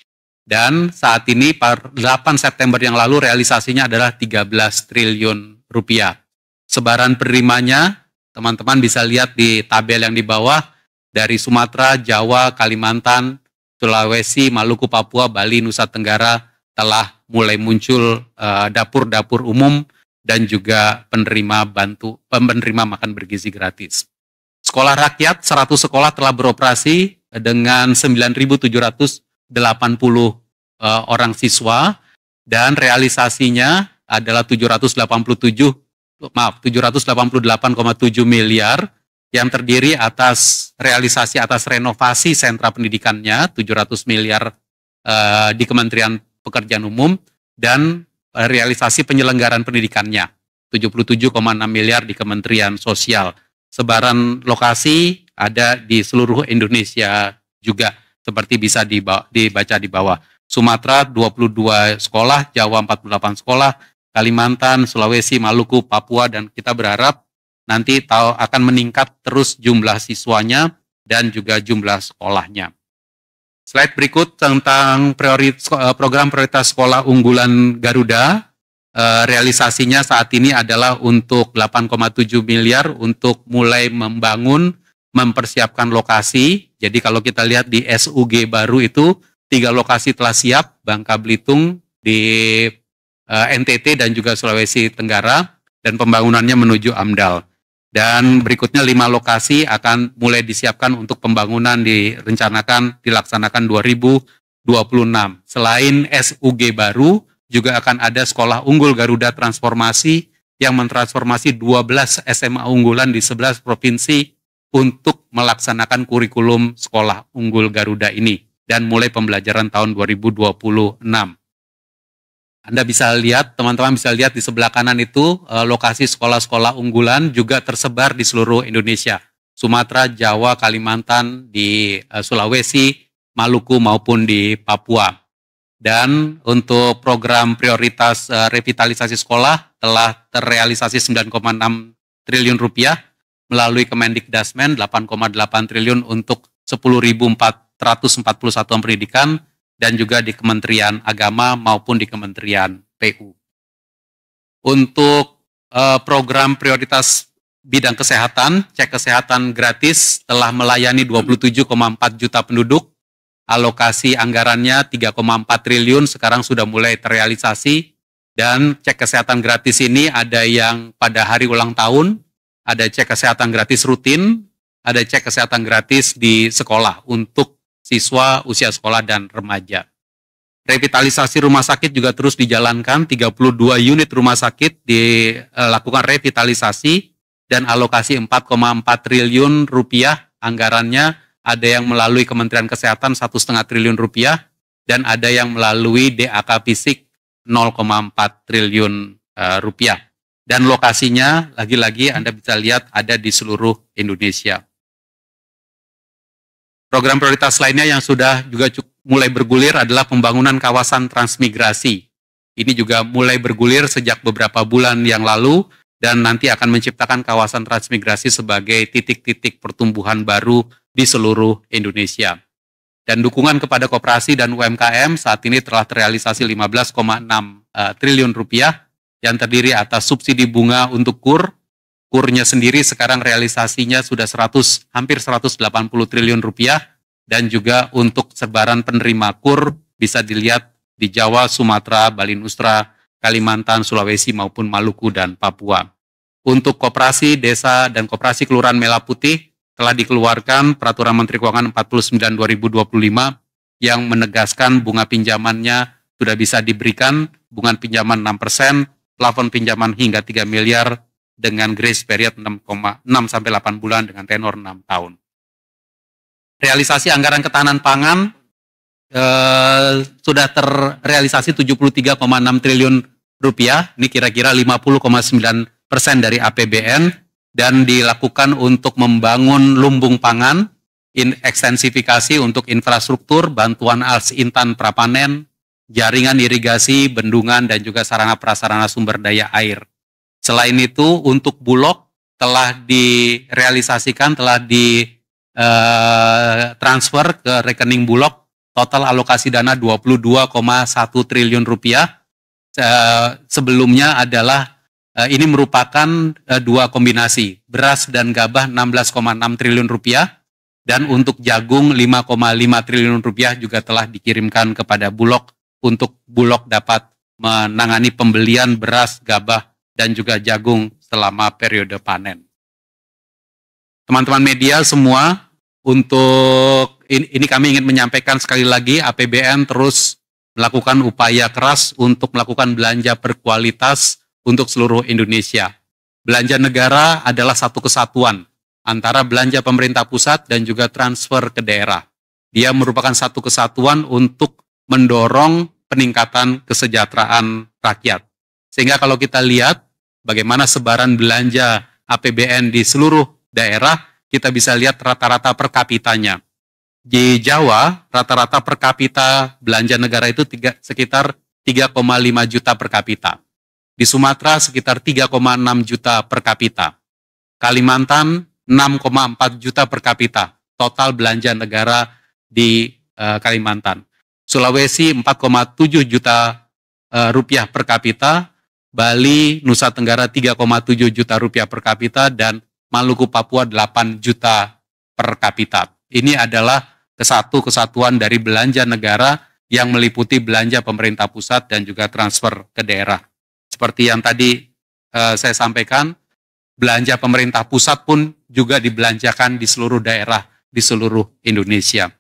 S2: Dan saat ini per 8 September yang lalu realisasinya adalah 13 triliun rupiah. Sebaran penerimanya, teman-teman bisa lihat di tabel yang di bawah, dari Sumatera, Jawa, Kalimantan, Sulawesi, Maluku, Papua, Bali, Nusa Tenggara telah mulai muncul dapur-dapur umum dan juga penerima makan bergizi gratis. Sekolah rakyat, 100 sekolah telah beroperasi dengan 9.780 orang siswa, dan realisasinya adalah 788,7 miliar, yang terdiri atas realisasi atas renovasi sentra pendidikannya 700 miliar di Kementerian Pekerjaan Umum, dan realisasi penyelenggaraan pendidikannya 77,6 miliar di Kementerian Sosial. Sebaran lokasi ada di seluruh Indonesia juga, seperti bisa dibaca di bawah. Sumatera 22 sekolah, Jawa 48 sekolah, Kalimantan, Sulawesi, Maluku, Papua, dan kita berharap nanti akan meningkat terus jumlah siswanya dan juga jumlah sekolahnya. Slide berikut tentang program prioritas sekolah unggulan Garuda. Realisasinya saat ini adalah untuk 8,7 miliar untuk mulai membangun, mempersiapkan lokasi. Jadi kalau kita lihat di SUG baru itu, 3 lokasi telah siap, Bangka Belitung, di NTT dan juga Sulawesi Tenggara, dan pembangunannya menuju AMDAL. Dan berikutnya 5 lokasi akan mulai disiapkan untuk pembangunan dilaksanakan 2026. Selain SUG baru, juga akan ada sekolah unggul Garuda transformasi yang mentransformasi 12 SMA unggulan di 11 provinsi untuk melaksanakan kurikulum sekolah unggul Garuda ini dan mulai pembelajaran tahun 2026. Anda bisa lihat, teman-teman bisa lihat di sebelah kanan itu lokasi sekolah-sekolah unggulan juga tersebar di seluruh Indonesia. Sumatera, Jawa, Kalimantan, di Sulawesi, Maluku maupun di Papua. Dan untuk program prioritas revitalisasi sekolah telah terrealisasi 9,6 triliun rupiah melalui Kemendikdasmen, 8,8 triliun untuk 10.440 satuan pendidikan, dan juga di Kementerian Agama maupun di Kementerian PU. Untuk program prioritas bidang kesehatan, cek kesehatan gratis telah melayani 27,4 juta penduduk, alokasi anggarannya 3,4 triliun sekarang sudah mulai terrealisasi, dan cek kesehatan gratis ini ada yang pada hari ulang tahun, ada cek kesehatan gratis rutin, ada cek kesehatan gratis di sekolah untuk siswa usia sekolah dan remaja. Revitalisasi rumah sakit juga terus dijalankan, 32 unit rumah sakit dilakukan revitalisasi dan alokasi 4,4 triliun rupiah anggarannya, ada yang melalui Kementerian Kesehatan 1,5 triliun rupiah dan ada yang melalui DAK Fisik 0,4 triliun rupiah. Dan lokasinya lagi-lagi Anda bisa lihat ada di seluruh Indonesia. Program prioritas lainnya yang sudah juga mulai bergulir adalah pembangunan kawasan transmigrasi. Ini juga mulai bergulir sejak beberapa bulan yang lalu dan nanti akan menciptakan kawasan transmigrasi sebagai titik-titik pertumbuhan baru di seluruh Indonesia. Dan dukungan kepada koperasi dan UMKM saat ini telah terrealisasi 15,6 triliun rupiah yang terdiri atas subsidi bunga untuk KUR. KUR-nya sendiri sekarang realisasinya sudah hampir 180 triliun rupiah, dan juga untuk sebaran penerima KUR bisa dilihat di Jawa, Sumatera, Bali Nusra, Kalimantan, Sulawesi maupun Maluku dan Papua. Untuk koperasi desa dan koperasi kelurahan Merah Putih telah dikeluarkan Peraturan Menteri Keuangan 49/2025 yang menegaskan bunga pinjamannya sudah bisa diberikan, bunga pinjaman 6%, plafon pinjaman hingga 3 miliar dengan grace period 6-8 bulan dengan tenor 6 tahun. Realisasi anggaran ketahanan pangan sudah terrealisasi 73,6 triliun rupiah, ini kira-kira 50,9% dari APBN, dan dilakukan untuk membangun lumbung pangan, ekstensifikasi untuk infrastruktur, bantuan alas intan prapanen, jaringan irigasi, bendungan, dan juga sarana prasarana sumber daya air. Selain itu, untuk Bulog telah direalisasikan, telah transfer ke rekening Bulog, total alokasi dana 22,1 triliun rupiah. Sebelumnya adalah ini merupakan dua kombinasi, beras dan gabah 16,6 triliun rupiah, dan untuk jagung 5,5 triliun rupiah juga telah dikirimkan kepada Bulog untuk Bulog dapat menangani pembelian beras, gabah, dan juga jagung selama periode panen. Teman-teman media semua, untuk ini kami ingin menyampaikan sekali lagi, APBN terus melakukan upaya keras untuk melakukan belanja berkualitas untuk seluruh Indonesia. Belanja negara adalah satu kesatuan antara belanja pemerintah pusat dan juga transfer ke daerah. Dia merupakan satu kesatuan untuk mendorong peningkatan kesejahteraan rakyat. Sehingga kalau kita lihat bagaimana sebaran belanja APBN di seluruh daerah, kita bisa lihat rata-rata per kapitanya. Di Jawa, rata-rata per kapita belanja negara itu sekitar 3,5 juta per kapita. Di Sumatera sekitar 3,6 juta per kapita. Kalimantan 6,4 juta per kapita. Total belanja negara di Kalimantan. Sulawesi 4,7 juta rupiah per kapita. Bali, Nusa Tenggara 3,7 juta rupiah per kapita, dan Maluku Papua 8 juta per kapita. Ini adalah kesatuan dari belanja negara yang meliputi belanja pemerintah pusat dan juga transfer ke daerah. Seperti yang tadi saya sampaikan, belanja pemerintah pusat pun juga dibelanjakan di seluruh daerah, di seluruh Indonesia.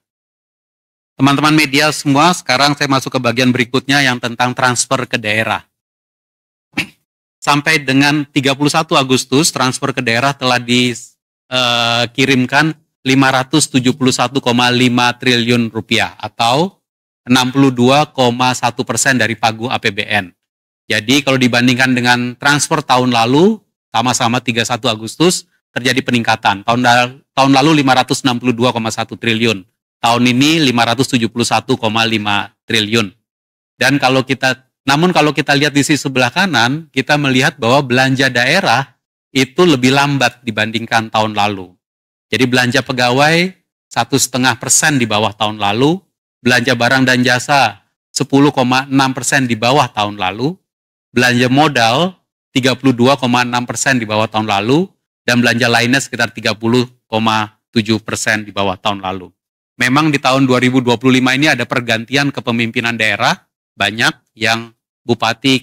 S2: Teman-teman media semua, sekarang saya masuk ke bagian berikutnya yang tentang transfer ke daerah. Sampai dengan 31 Agustus, transfer ke daerah telah dikirimkan 571,5 triliun rupiah atau 62,1% dari pagu APBN. Jadi kalau dibandingkan dengan transfer tahun lalu, sama-sama 31 Agustus, terjadi peningkatan. Tahun lalu 562,1 triliun. Tahun ini 571,5 triliun. Namun kalau kita lihat di sisi sebelah kanan, kita melihat bahwa belanja daerah itu lebih lambat dibandingkan tahun lalu. Jadi belanja pegawai 1,5% di bawah tahun lalu, belanja barang dan jasa 10,6% di bawah tahun lalu, belanja modal 32,6% di bawah tahun lalu, dan belanja lainnya sekitar 30,7% di bawah tahun lalu. Memang di tahun 2025 ini ada pergantian kepemimpinan daerah, banyak yang bupati,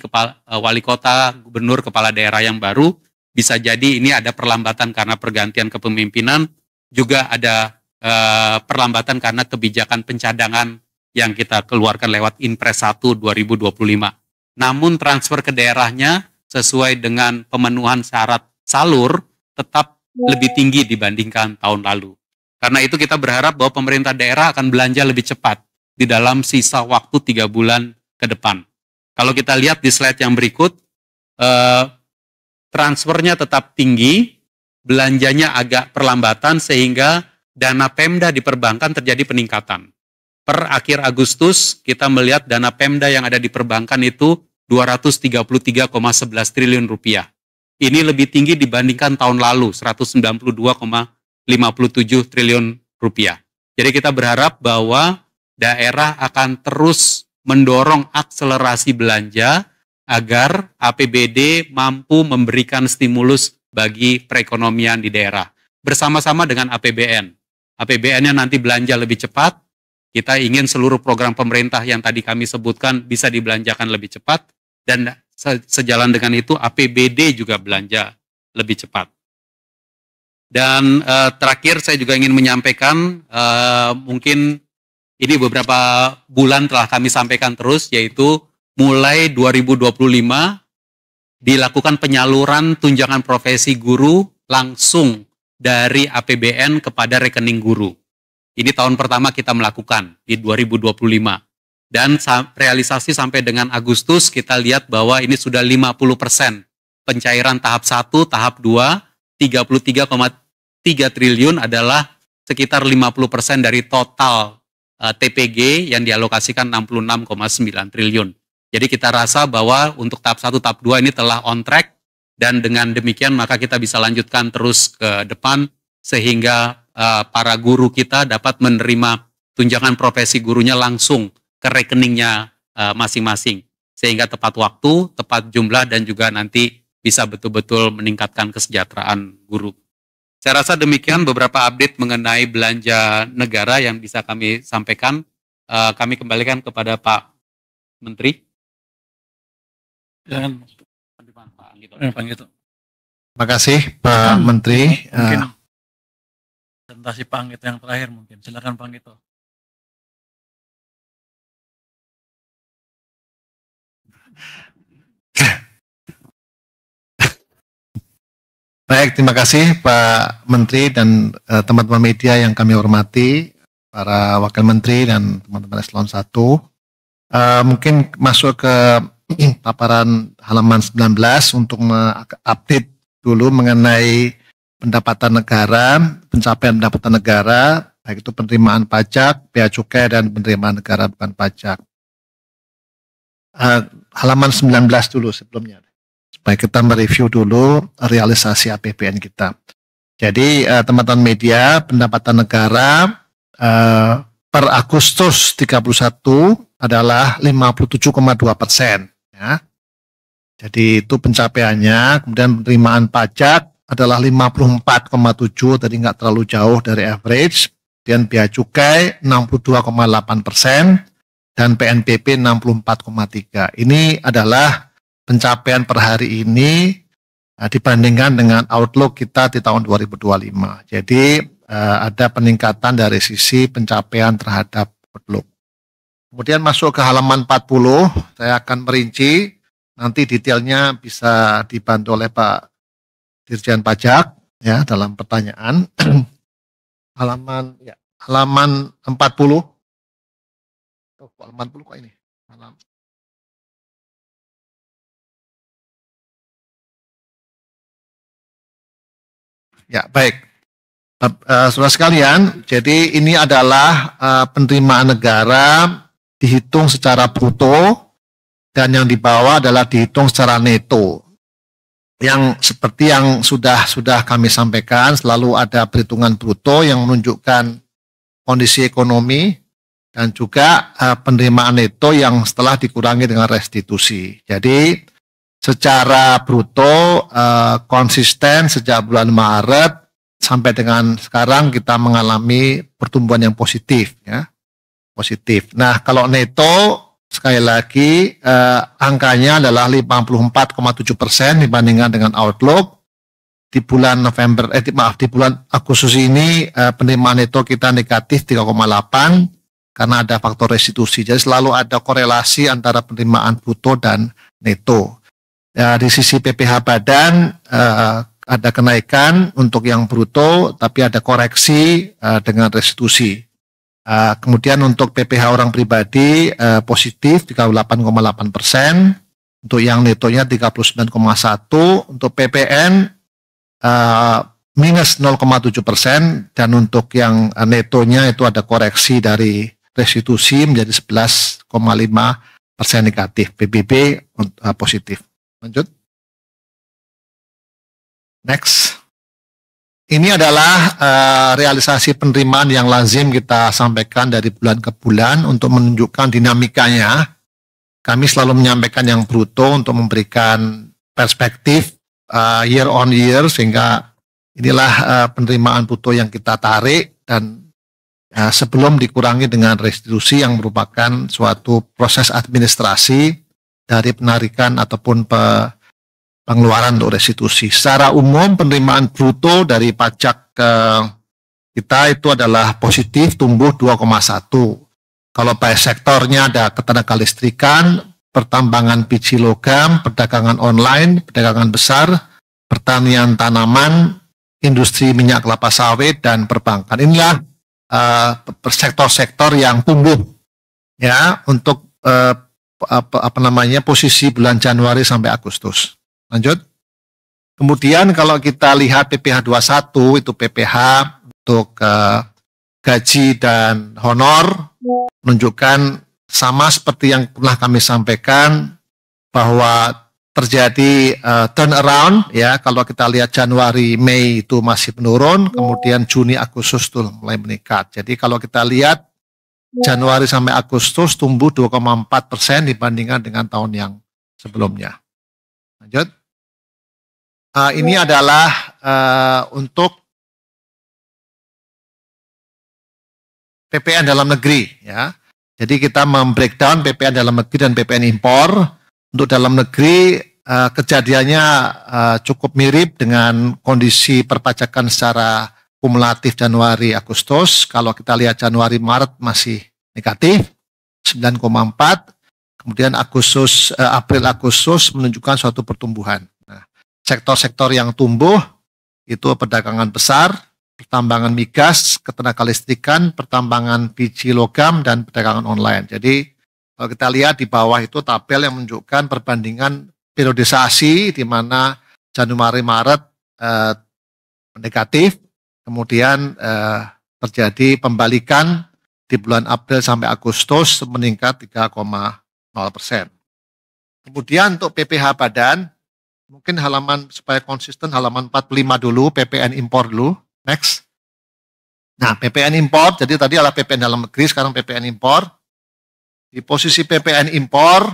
S2: wali kota, gubernur, kepala daerah yang baru, bisa jadi ini ada perlambatan karena pergantian kepemimpinan, juga ada perlambatan karena kebijakan pencadangan yang kita keluarkan lewat Inpres 1 2025. Namun transfer ke daerahnya sesuai dengan pemenuhan syarat salur tetap lebih tinggi dibandingkan tahun lalu. Karena itu kita berharap bahwa pemerintah daerah akan belanja lebih cepat di dalam sisa waktu 3 bulan ke depan. Kalau kita lihat di slide yang berikut, transfernya tetap tinggi, belanjanya agak perlambatan sehingga dana Pemda di perbankan terjadi peningkatan. Per akhir Agustus kita melihat dana Pemda yang ada di perbankan itu 233,11 triliun rupiah. Ini lebih tinggi dibandingkan tahun lalu, 192,57 triliun rupiah. Jadi kita berharap bahwa daerah akan terus mendorong akselerasi belanja agar APBD mampu memberikan stimulus bagi perekonomian di daerah. Bersama-sama dengan APBN. APBN-nya nanti belanja lebih cepat. Kita ingin seluruh program pemerintah yang tadi kami sebutkan bisa dibelanjakan lebih cepat. Dan sejalan dengan itu APBD juga belanja lebih cepat. Dan terakhir saya juga ingin menyampaikan mungkin ini beberapa bulan telah kami sampaikan terus, yaitu mulai 2025 dilakukan penyaluran tunjangan profesi guru langsung dari APBN kepada rekening guru. Ini tahun pertama kita melakukan di 2025. Dan realisasi sampai dengan Agustus kita lihat bahwa ini sudah 50% pencairan tahap 1, tahap 2, 33,3 triliun adalah sekitar 50% dari total TPG yang dialokasikan 66,9 triliun. Jadi kita rasa bahwa untuk tahap 1, tahap 2 ini telah on track dan dengan demikian maka kita bisa lanjutkan terus ke depan sehingga para guru kita dapat menerima tunjangan profesi gurunya langsung ke rekeningnya masing-masing sehingga tepat waktu, tepat jumlah dan juga nanti bisa betul-betul meningkatkan kesejahteraan guru. Saya rasa demikian beberapa update mengenai belanja negara yang bisa kami sampaikan. Kami kembalikan kepada Pak Menteri.
S1: Jangan Pak Anggito.
S3: Terima kasih Pak Menteri.
S1: Mungkin presentasi Pak Anggito yang terakhir mungkin. Silakan Pak Anggito.
S3: Baik, terima kasih Pak Menteri dan teman-teman media yang kami hormati, para wakil menteri dan teman-teman eselon 1. Mungkin masuk ke paparan halaman 19 untuk mengupdate dulu mengenai pendapatan negara, pencapaian pendapatan negara, baik itu penerimaan pajak, bea cukai dan penerimaan negara bukan pajak. Halaman 19 dulu sebelumnya. Supaya kita mereview dulu realisasi APBN kita. Jadi teman-teman media, pendapatan negara per Agustus 31 adalah 57,2%. Ya. Jadi itu pencapaiannya. Kemudian penerimaan pajak adalah 54,7, tadi nggak terlalu jauh dari average. Kemudian bea cukai 62,8% dan PNBP 64,3. Ini adalah pencapaian per hari ini dibandingkan dengan outlook kita di tahun 2025. Jadi ada peningkatan dari sisi pencapaian terhadap outlook. Kemudian masuk ke halaman 40, saya akan merinci, nanti detailnya bisa dibantu oleh Pak Dirjen Pajak ya dalam pertanyaan. halaman 40. Oh, halaman 40 kok ini? Ya, baik. Saudara sekalian, jadi ini adalah penerimaan negara dihitung secara bruto dan yang di bawah adalah dihitung secara neto. Yang seperti yang sudah kami sampaikan, selalu ada perhitungan bruto yang menunjukkan kondisi ekonomi dan juga penerimaan neto yang setelah dikurangi dengan restitusi. Jadi secara bruto konsisten sejak bulan Maret sampai dengan sekarang kita mengalami pertumbuhan yang positif ya. Positif. Nah, kalau neto sekali lagi angkanya adalah 54,7% dibandingkan dengan outlook. Di bulan di bulan Agustus ini penerimaan neto kita negatif 3,8 karena ada faktor restitusi. Jadi selalu ada korelasi antara penerimaan bruto dan neto. Ya, di sisi PPh badan ada kenaikan untuk yang bruto, tapi ada koreksi dengan restitusi. Kemudian untuk PPh orang pribadi positif 38,8%, untuk yang netonya 39,1%, untuk PPN minus 0,7%, dan untuk yang netonya itu ada koreksi dari restitusi menjadi 11,5% negatif, PBB positif. Lanjut. Next. Ini adalah realisasi penerimaan yang lazim kita sampaikan dari bulan ke bulan untuk menunjukkan dinamikanya. Kami selalu menyampaikan yang bruto untuk memberikan perspektif year on year, sehingga inilah penerimaan bruto yang kita tarik dan sebelum dikurangi dengan restitusi yang merupakan suatu proses administrasi dari penarikan ataupun pengeluaran untuk restitusi. Secara umum penerimaan bruto dari pajak kita itu adalah positif, tumbuh 2,1. Kalau by sektornya ada ketenagalistrikan, pertambangan biji logam, perdagangan online, perdagangan besar, pertanian tanaman, industri minyak kelapa sawit, dan perbankan. Inilah sektor-sektor yang tumbuh ya untuk posisi bulan Januari sampai Agustus. Lanjut. Kemudian kalau kita lihat PPh 21 itu PPh untuk gaji dan honor menunjukkan sama seperti yang pernah kami sampaikan bahwa terjadi turnaround ya. Kalau kita lihat Januari, Mei itu masih menurun, kemudian Juni, Agustus itu mulai meningkat. Jadi kalau kita lihat Januari sampai Agustus tumbuh 2,4% dibandingkan dengan tahun yang sebelumnya. Lanjut. Ini adalah untuk PPN dalam negeri ya. Jadi kita membreakdown PPN dalam negeri dan PPN impor. Untuk dalam negeri kejadiannya cukup mirip dengan kondisi perpajakan secara kumulatif Januari Agustus. Kalau kita lihat Januari Maret masih negatif 9,4. Kemudian April Agustus menunjukkan suatu pertumbuhan. Nah, sektor-sektor yang tumbuh itu perdagangan besar, pertambangan migas, ketenagalistrikan, pertambangan biji logam, dan perdagangan online. Jadi kalau kita lihat di bawah itu tabel yang menunjukkan perbandingan periodisasi di mana Januari Maret negatif, kemudian terjadi pembalikan di bulan April sampai Agustus meningkat 3,0%. Kemudian untuk PPh badan, mungkin halaman supaya konsisten halaman 45 dulu, PPN impor dulu. Next. Nah, PPN impor, jadi tadi adalah PPN dalam negeri, sekarang PPN impor. Di posisi PPN impor,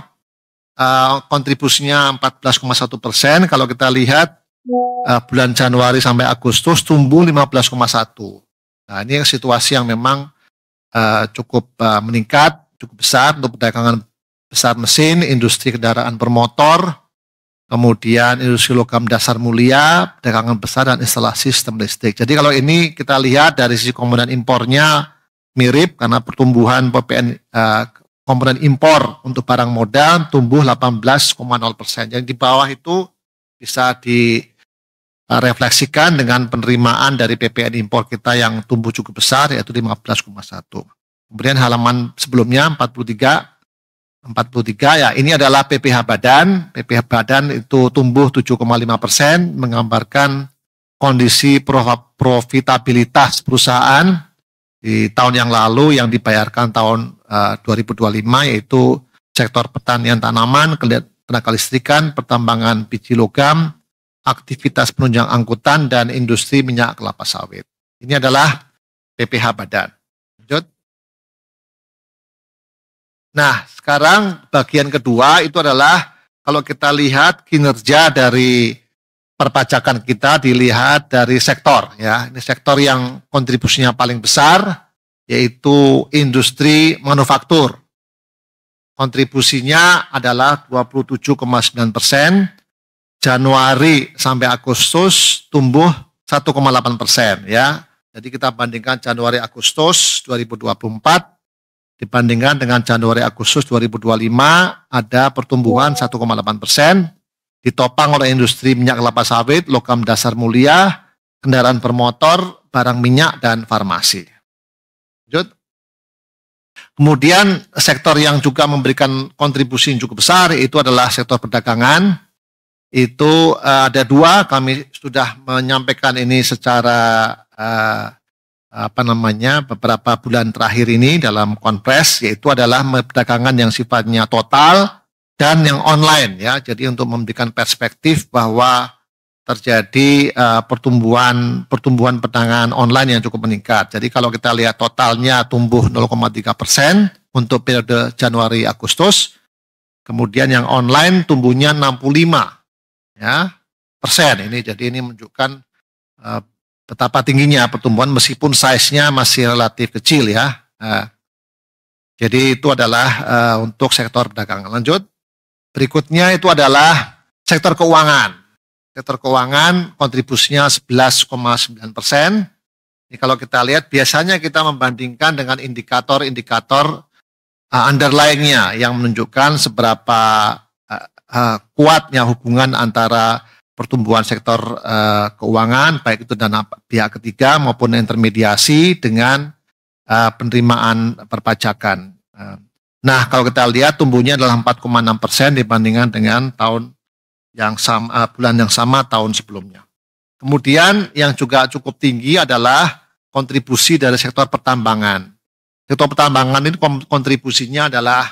S3: kontribusinya 14,1%. Kalau kita lihat bulan Januari sampai Agustus tumbuh 15,1%. Nah, ini situasi yang memang cukup meningkat, cukup besar untuk perdagangan besar mesin, industri kendaraan bermotor, kemudian industri logam dasar mulia, perdagangan besar, dan instalasi sistem listrik. Jadi kalau ini kita lihat dari sisi komponen impornya mirip karena pertumbuhan PPN komponen impor untuk barang modal tumbuh 18,0%. Jadi di bawah itu bisa direfleksikan dengan penerimaan dari PPN impor kita yang tumbuh cukup besar yaitu 15,1. Kemudian halaman sebelumnya 43 ya, ini adalah PPh badan. PPh badan itu tumbuh 7,5%, menggambarkan kondisi profitabilitas perusahaan di tahun yang lalu yang dibayarkan tahun 2025, yaitu sektor pertanian tanaman, tenaga listrikan, pertambangan biji logam, aktivitas penunjang angkutan, dan industri minyak kelapa sawit. Ini adalah PPh badan. Lanjut. Nah, sekarang bagian kedua itu adalah kalau kita lihat kinerja dari perpajakan kita dilihat dari sektor ya. Ini sektor yang kontribusinya paling besar yaitu industri manufaktur. Kontribusinya adalah 27,9%. Januari sampai Agustus tumbuh 1,8% ya. Jadi kita bandingkan Januari Agustus 2024 dibandingkan dengan Januari Agustus 2025 ada pertumbuhan 1,8%, ditopang oleh industri minyak kelapa sawit, logam dasar mulia, kendaraan bermotor, barang minyak, dan farmasi. Lanjut. Kemudian sektor yang juga memberikan kontribusi yang cukup besar itu adalah sektor perdagangan. Itu ada dua, kami sudah menyampaikan ini secara beberapa bulan terakhir ini dalam konpres, yaitu adalah perdagangan yang sifatnya total dan yang online ya. Jadi untuk memberikan perspektif bahwa terjadi pertumbuhan perdagangan online yang cukup meningkat. Jadi kalau kita lihat totalnya tumbuh 0,3% untuk periode Januari Agustus, kemudian yang online tumbuhnya 65 ya persen. Jadi ini menunjukkan betapa tingginya pertumbuhan meskipun size-nya masih relatif kecil ya. Jadi itu adalah untuk sektor perdagangan. Lanjut. Berikutnya itu adalah sektor keuangan. Sektor keuangan kontribusinya 11,9%. Ini kalau kita lihat biasanya kita membandingkan dengan indikator-indikator underlying-nya yang menunjukkan seberapa kuatnya hubungan antara pertumbuhan sektor keuangan, baik itu dana pihak ketiga maupun intermediasi dengan penerimaan perpajakan. Nah, kalau kita lihat tumbuhnya adalah 4,6% dibandingkan dengan tahun yang sama, bulan yang sama tahun sebelumnya. Kemudian yang juga cukup tinggi adalah kontribusi dari sektor pertambangan. Sektor pertambangan ini kontribusinya adalah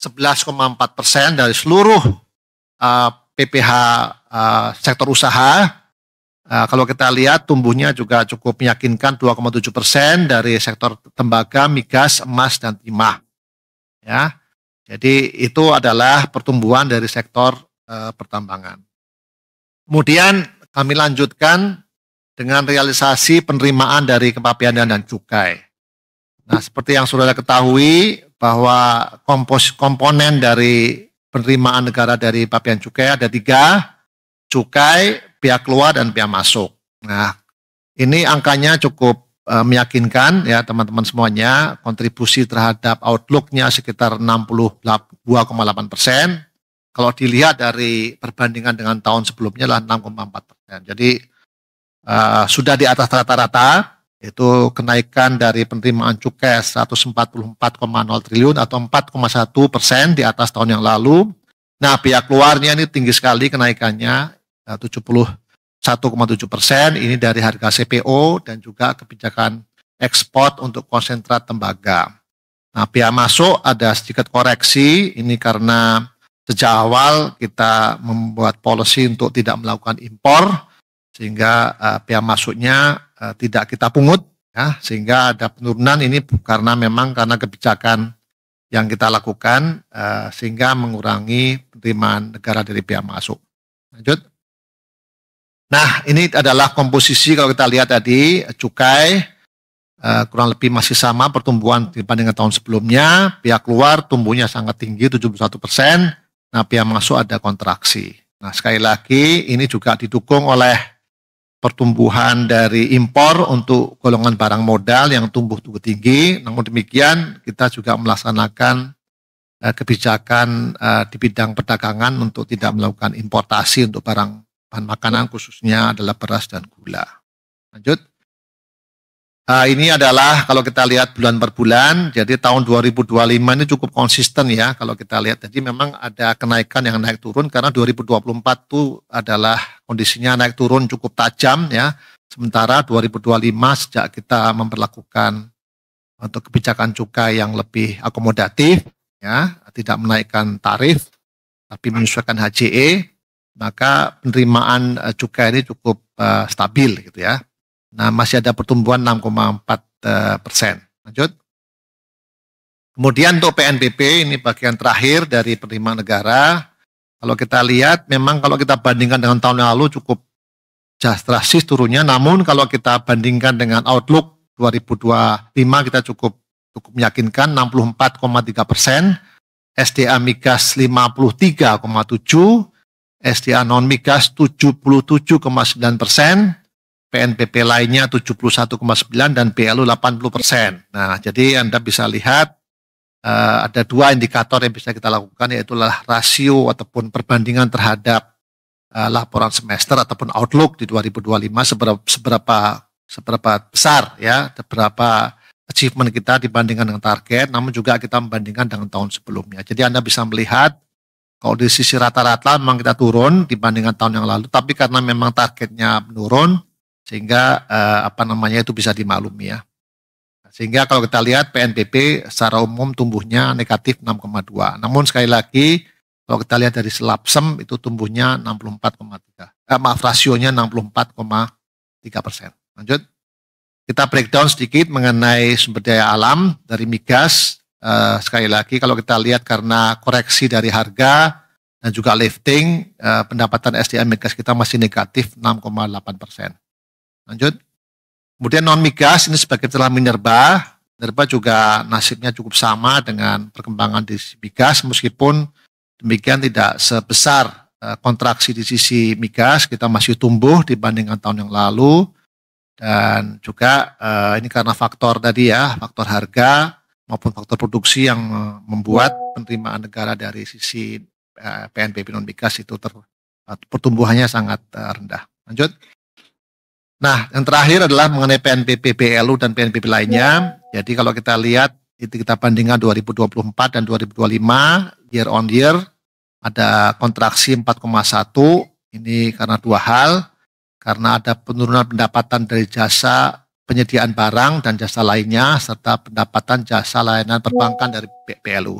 S3: 11,4% dari seluruh PPH sektor usaha. Kalau kita lihat tumbuhnya juga cukup meyakinkan 2,7% dari sektor tembaga, migas, emas, dan timah. Ya, jadi itu adalah pertumbuhan dari sektor pertambangan. Kemudian kami lanjutkan dengan realisasi penerimaan dari kepabeanan dan cukai. Nah, seperti yang saudara ketahui bahwa komponen dari penerimaan negara dari pabean cukai ada 3, cukai, pihak keluar, dan pihak masuk. Nah, ini angkanya cukup meyakinkan ya teman-teman semuanya, kontribusi terhadap outlook-nya sekitar 62,8%. Kalau dilihat dari perbandingan dengan tahun sebelumnya adalah 6,4%. Jadi sudah di atas rata-rata, itu kenaikan dari penerimaan cukai 144,0 triliun atau 4,1% di atas tahun yang lalu. Nah, pihak luarnya ini tinggi sekali kenaikannya 71,7%. Ini dari harga CPO dan juga kebijakan ekspor untuk konsentrat tembaga. Nah, pihak masuk ada sedikit koreksi, ini karena sejak awal kita membuat policy untuk tidak melakukan impor, sehingga biaya masuknya tidak kita pungut, ya, sehingga ada penurunan ini karena kebijakan yang kita lakukan, sehingga mengurangi penerimaan negara dari biaya masuk. Lanjut. Nah, ini adalah komposisi kalau kita lihat tadi, cukai kurang lebih masih sama pertumbuhan dibandingkan tahun sebelumnya, pihak luar tumbuhnya sangat tinggi 71%. Nah, biaya masuk ada kontraksi. Nah, sekali lagi ini juga didukung oleh pertumbuhan dari impor untuk golongan barang modal yang tumbuh tinggi. Namun demikian kita juga melaksanakan kebijakan di bidang perdagangan untuk tidak melakukan importasi untuk barang bahan makanan, khususnya adalah beras dan gula. Lanjut. Ini adalah kalau kita lihat bulan per bulan, jadi tahun 2025 ini cukup konsisten ya kalau kita lihat. Jadi memang ada kenaikan yang naik turun karena 2024 itu adalah kondisinya naik turun cukup tajam ya. Sementara 2025 sejak kita memperlakukan untuk kebijakan cukai yang lebih akomodatif ya, tidak menaikkan tarif tapi menyesuaikan HJE, maka penerimaan cukai ini cukup stabil gitu ya. Nah, masih ada pertumbuhan 6,4%. Lanjut. Kemudian untuk PNBP, ini bagian terakhir dari penerimaan negara. Kalau kita lihat, memang kalau kita bandingkan dengan tahun yang lalu cukup drastis turunnya. Namun kalau kita bandingkan dengan outlook 2025, kita cukup meyakinkan 64,3%, SDA migas 53,7%, SDA non migas 77,9%, PNBP lainnya 71,9 dan PLU 80%. Nah, jadi Anda bisa lihat ada 2 indikator yang bisa kita lakukan, yaitu rasio ataupun perbandingan terhadap laporan semester ataupun outlook di 2025 seberapa besar ya, seberapa achievement kita dibandingkan dengan target, namun juga kita membandingkan dengan tahun sebelumnya. Jadi Anda bisa melihat kalau di sisi rata-rata memang kita turun dibandingkan tahun yang lalu, tapi karena memang targetnya menurun, sehingga itu bisa dimaklumi ya. Sehingga kalau kita lihat PNBP secara umum tumbuhnya negatif 6,2. Namun sekali lagi kalau kita lihat dari Selapsem itu tumbuhnya rasionya 64,3%. Lanjut. Kita breakdown sedikit mengenai sumber daya alam dari migas. Sekali lagi kalau kita lihat karena koreksi dari harga dan juga lifting, pendapatan SDM migas kita masih negatif 6,8%. Lanjut. Kemudian non migas ini sebagai telah minerba. Minerba juga nasibnya cukup sama dengan perkembangan di migas, meskipun demikian tidak sebesar kontraksi di sisi migas, kita masih tumbuh dibandingkan tahun yang lalu. Dan juga ini karena faktor tadi ya, faktor harga maupun faktor produksi yang membuat penerimaan negara dari sisi PNBP non migas itu pertumbuhannya sangat rendah. Lanjut. Nah, yang terakhir adalah mengenai PNBP BLU dan PNBP lainnya. Jadi kalau kita lihat itu kita bandingkan 2024 dan 2025 year on year ada kontraksi 4,1. Ini karena dua hal. Karena ada penurunan pendapatan dari jasa penyediaan barang dan jasa lainnya, serta pendapatan jasa layanan perbankan dari PLU.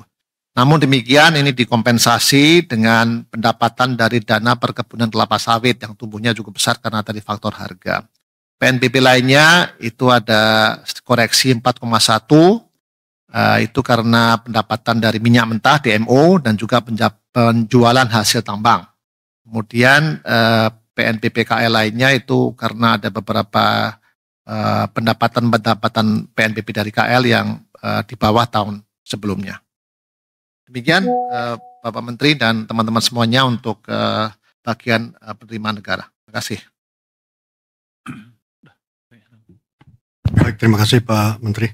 S3: Namun demikian ini dikompensasi dengan pendapatan dari dana perkebunan kelapa sawit yang tumbuhnya cukup besar karena tadi faktor harga. PNBP lainnya itu ada koreksi 4,1, itu karena pendapatan dari minyak mentah DMO dan juga penjualan hasil tambang. Kemudian PNBP KL lainnya itu karena ada beberapa pendapatan PNBP dari KL yang di bawah tahun sebelumnya. Demikian Bapak Menteri dan teman-teman semuanya untuk bagian penerimaan negara. Terima kasih.
S4: Baik, terima kasih Pak Menteri.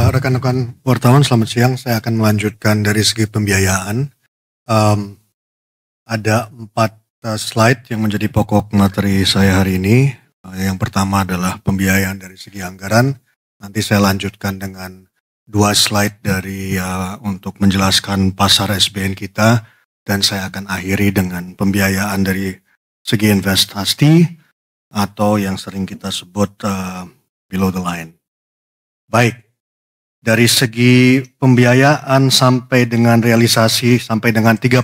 S4: Rekan-rekan wartawan, selamat siang. Saya akan melanjutkan dari segi pembiayaan. Ada 4 slide yang menjadi pokok materi saya hari ini. Yang pertama adalah pembiayaan dari segi anggaran. Nanti saya lanjutkan dengan 2 slide dari untuk menjelaskan pasar SBN kita, dan saya akan akhiri dengan pembiayaan dari segi investasi atau yang sering kita sebut below the line. Baik, dari segi pembiayaan sampai dengan realisasi sampai dengan 31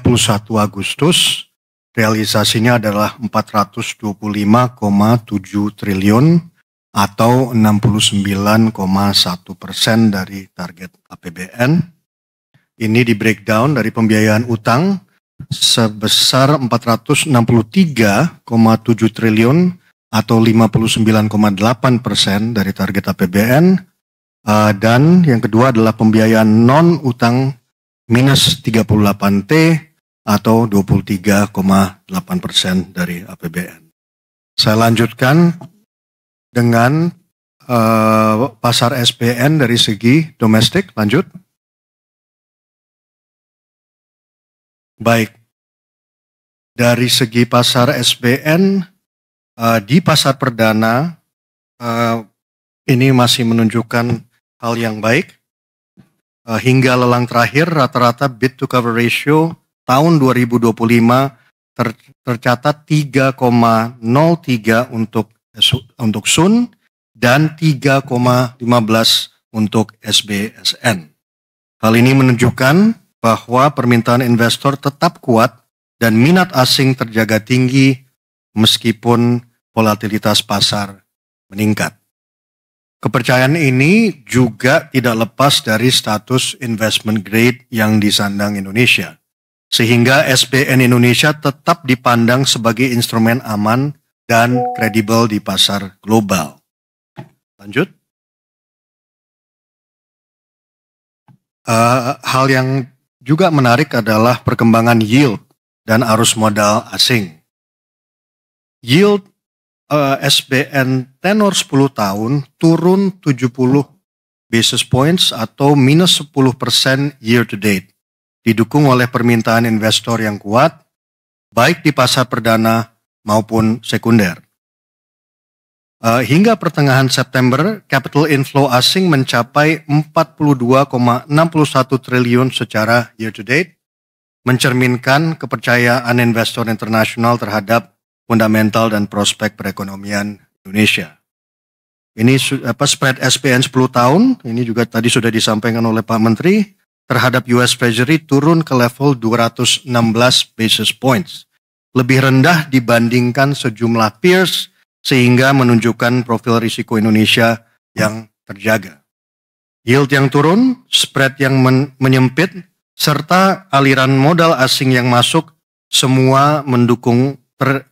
S4: Agustus, realisasinya adalah 425,7 triliun atau 69,1% dari target APBN. Ini di breakdown dari pembiayaan utang sebesar 463,7 triliun atau 59,8% dari target APBN. Dan yang kedua adalah pembiayaan non utang minus 38T atau 23,8% dari APBN. Saya lanjutkan dengan pasar SBN dari segi domestik. Lanjut. Baik. Dari segi pasar SBN di pasar perdana ini masih menunjukkan hal yang baik. Hingga lelang terakhir rata-rata bid to cover ratio tahun 2025 tercatat 3,03 untuk SUN dan 3,15 untuk SBSN. Hal ini menunjukkan bahwa permintaan investor tetap kuat dan minat asing terjaga tinggi meskipun volatilitas pasar meningkat. Kepercayaan ini juga tidak lepas dari status investment grade yang disandang Indonesia, sehingga SBN Indonesia tetap dipandang sebagai instrumen aman dan kredibel di pasar global. Lanjut. Hal yang juga menarik adalah perkembangan yield dan arus modal asing. Yield SBN tenor 10 tahun turun 70 basis points atau minus 10% year to date, didukung oleh permintaan investor yang kuat, baik di pasar perdana maupun sekunder. Hingga pertengahan September, capital inflow asing mencapai 42,61 triliun secara year to date, mencerminkan kepercayaan investor internasional terhadap fundamental dan prospek perekonomian Indonesia. Ini spread SBN 10 tahun, ini juga tadi sudah disampaikan oleh Pak Menteri, terhadap US Treasury turun ke level 216 basis points lebih rendah dibandingkan sejumlah peers sehingga menunjukkan profil risiko Indonesia yang terjaga. Yield yang turun, spread yang menyempit, serta aliran modal asing yang masuk semua mendukung